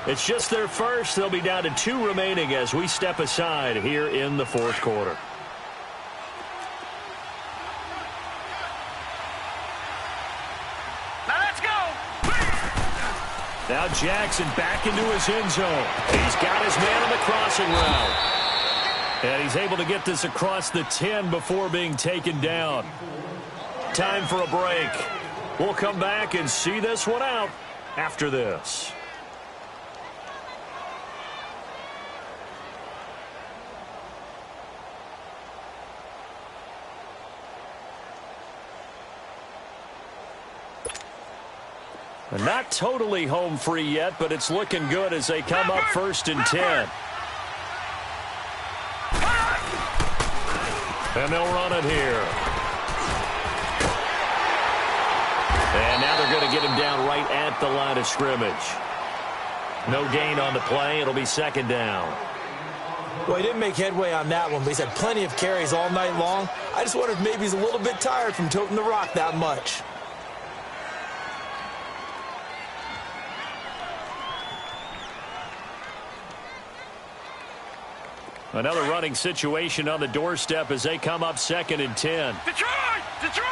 It's just their first. They'll be down to 2 remaining as we step aside here in the 4th quarter. Now Jackson back into his end zone. He's got his man on the crossing route. And he's able to get this across the 10 before being taken down. Time for a break. We'll come back and see this one out after this. Not totally home free yet, but it's looking good as they come up 1st and 10. And they'll run it here. And now they're going to get him down right at the line of scrimmage. No gain on the play. It'll be 2nd down. Well, he didn't make headway on that one, but he's had plenty of carries all night long. I just wonder if maybe he's a little bit tired from toting the rock that much. Another running situation on the doorstep as they come up 2nd and 10. Detroit! Detroit!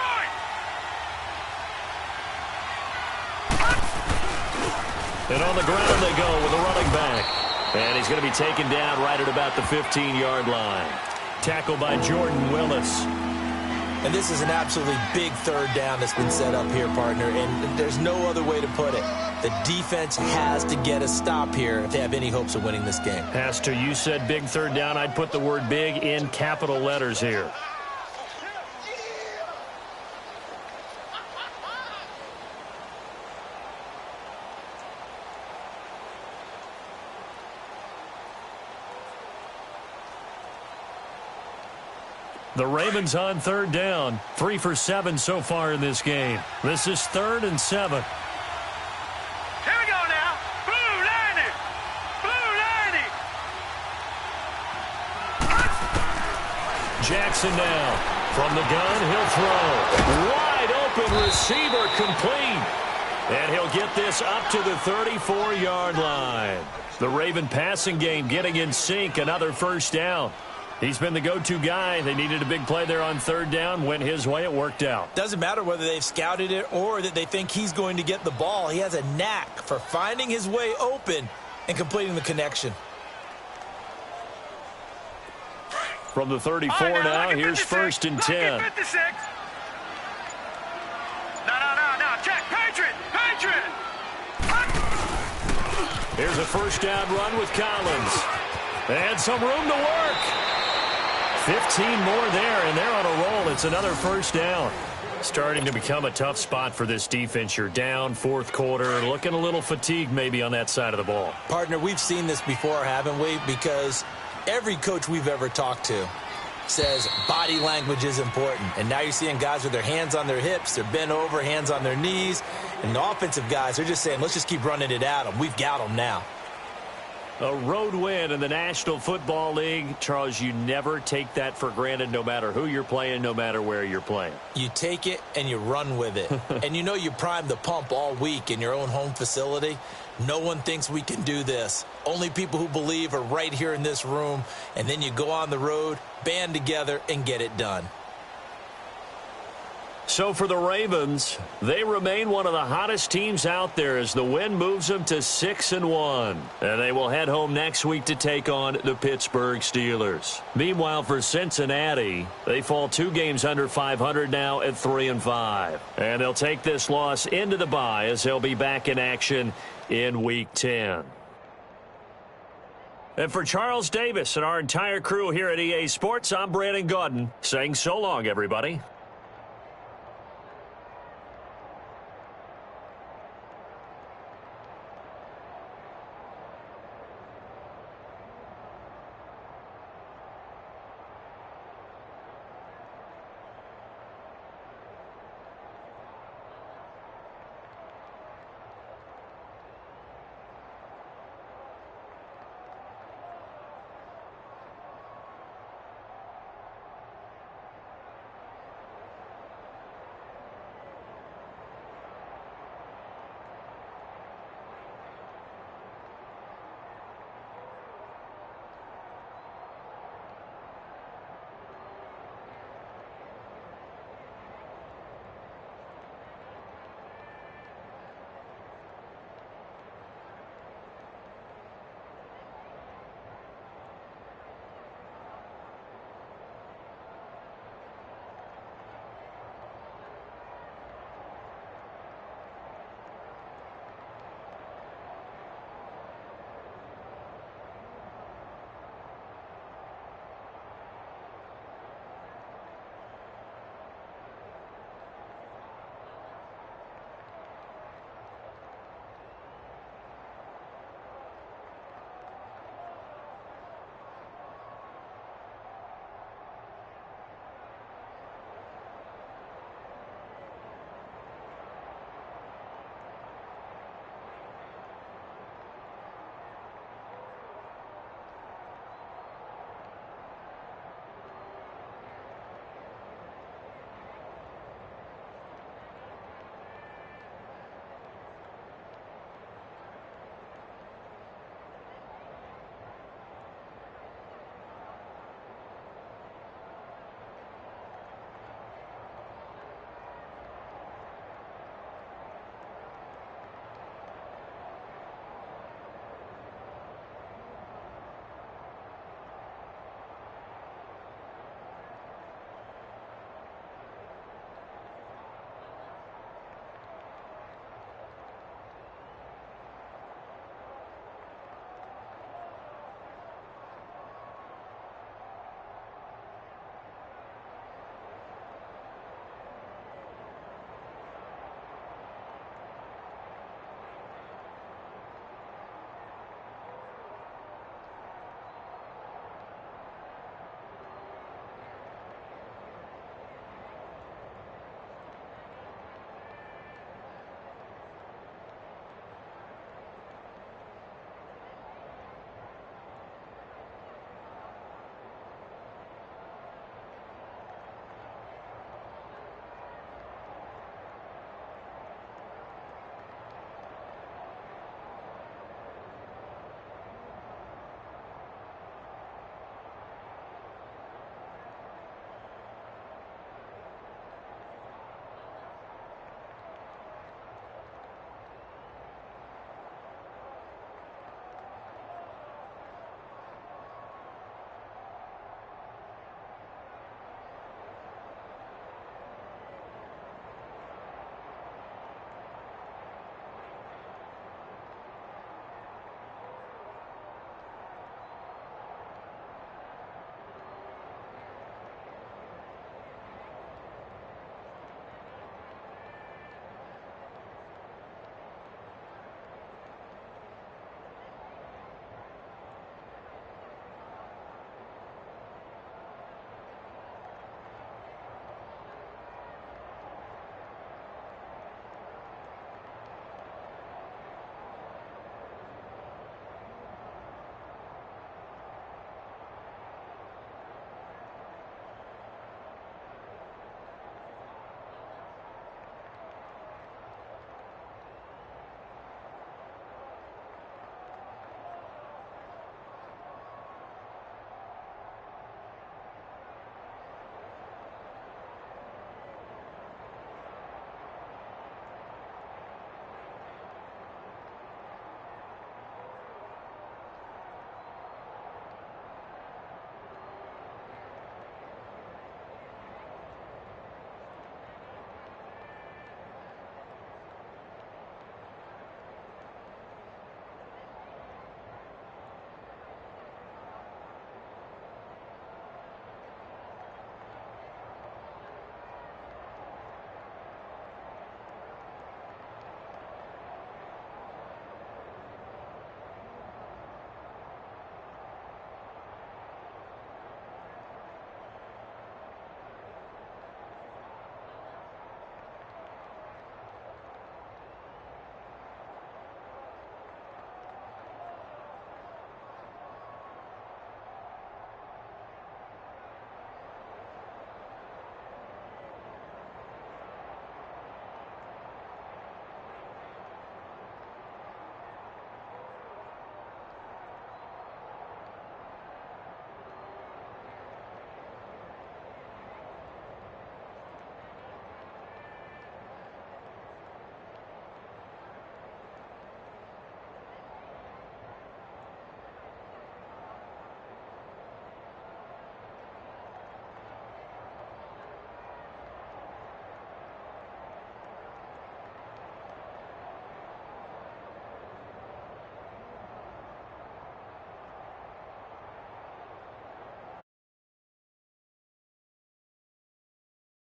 And on the ground they go with a running back. And he's going to be taken down right at about the 15-yard line. Tackled by Jordan Willis. And this is an absolutely big 3rd down that's been set up here, partner. And there's no other way to put it. The defense has to get a stop here if they have any hopes of winning this game. Has to. You said big 3rd down. I'd put the word big in capital letters here. The Ravens on third down. 3 for 7 so far in this game. This is 3rd and 7. Here we go now. Blue lining. Blue lining. Jackson now. From the gun, he'll throw. Wide open receiver complete. And he'll get this up to the 34-yard line. The Raven passing game getting in sync. Another first down. He's been the go-to guy. They needed a big play there on third down. Went his way. It worked out. Doesn't matter whether they've scouted it or that they think he's going to get the ball. He has a knack for finding his way open and completing the connection. From the 34 now, here's 1st and 10. 56. No. Check. Patriot. Here's a first down run with Collins. And some room to work. 15 more there, and they're on a roll. It's another first down. Starting to become a tough spot for this defense. You're down 4th quarter, looking a little fatigued maybe on that side of the ball. Partner, we've seen this before, haven't we? Because every coach we've ever talked to says body language is important. And now you're seeing guys with their hands on their hips, they're bent over, hands on their knees. And the offensive guys, they're just saying, let's just keep running it at them. We've got them now. A road win in the National Football League. Charles, you never take that for granted no matter who you're playing, no matter where you're playing. You take it and you run with it. And you know you primed the pump all week in your own home facility. No one thinks we can do this. Only people who believe are right here in this room. And then you go on the road, band together, and get it done. So for the Ravens, they remain one of the hottest teams out there as the win moves them to 6-1. And they will head home next week to take on the Pittsburgh Steelers. Meanwhile, for Cincinnati, they fall 2 games under 500 now at 3-5. And they'll take this loss into the bye as they'll be back in action in Week 10. And for Charles Davis and our entire crew here at EA Sports, I'm Brandon Gaudin saying so long, everybody.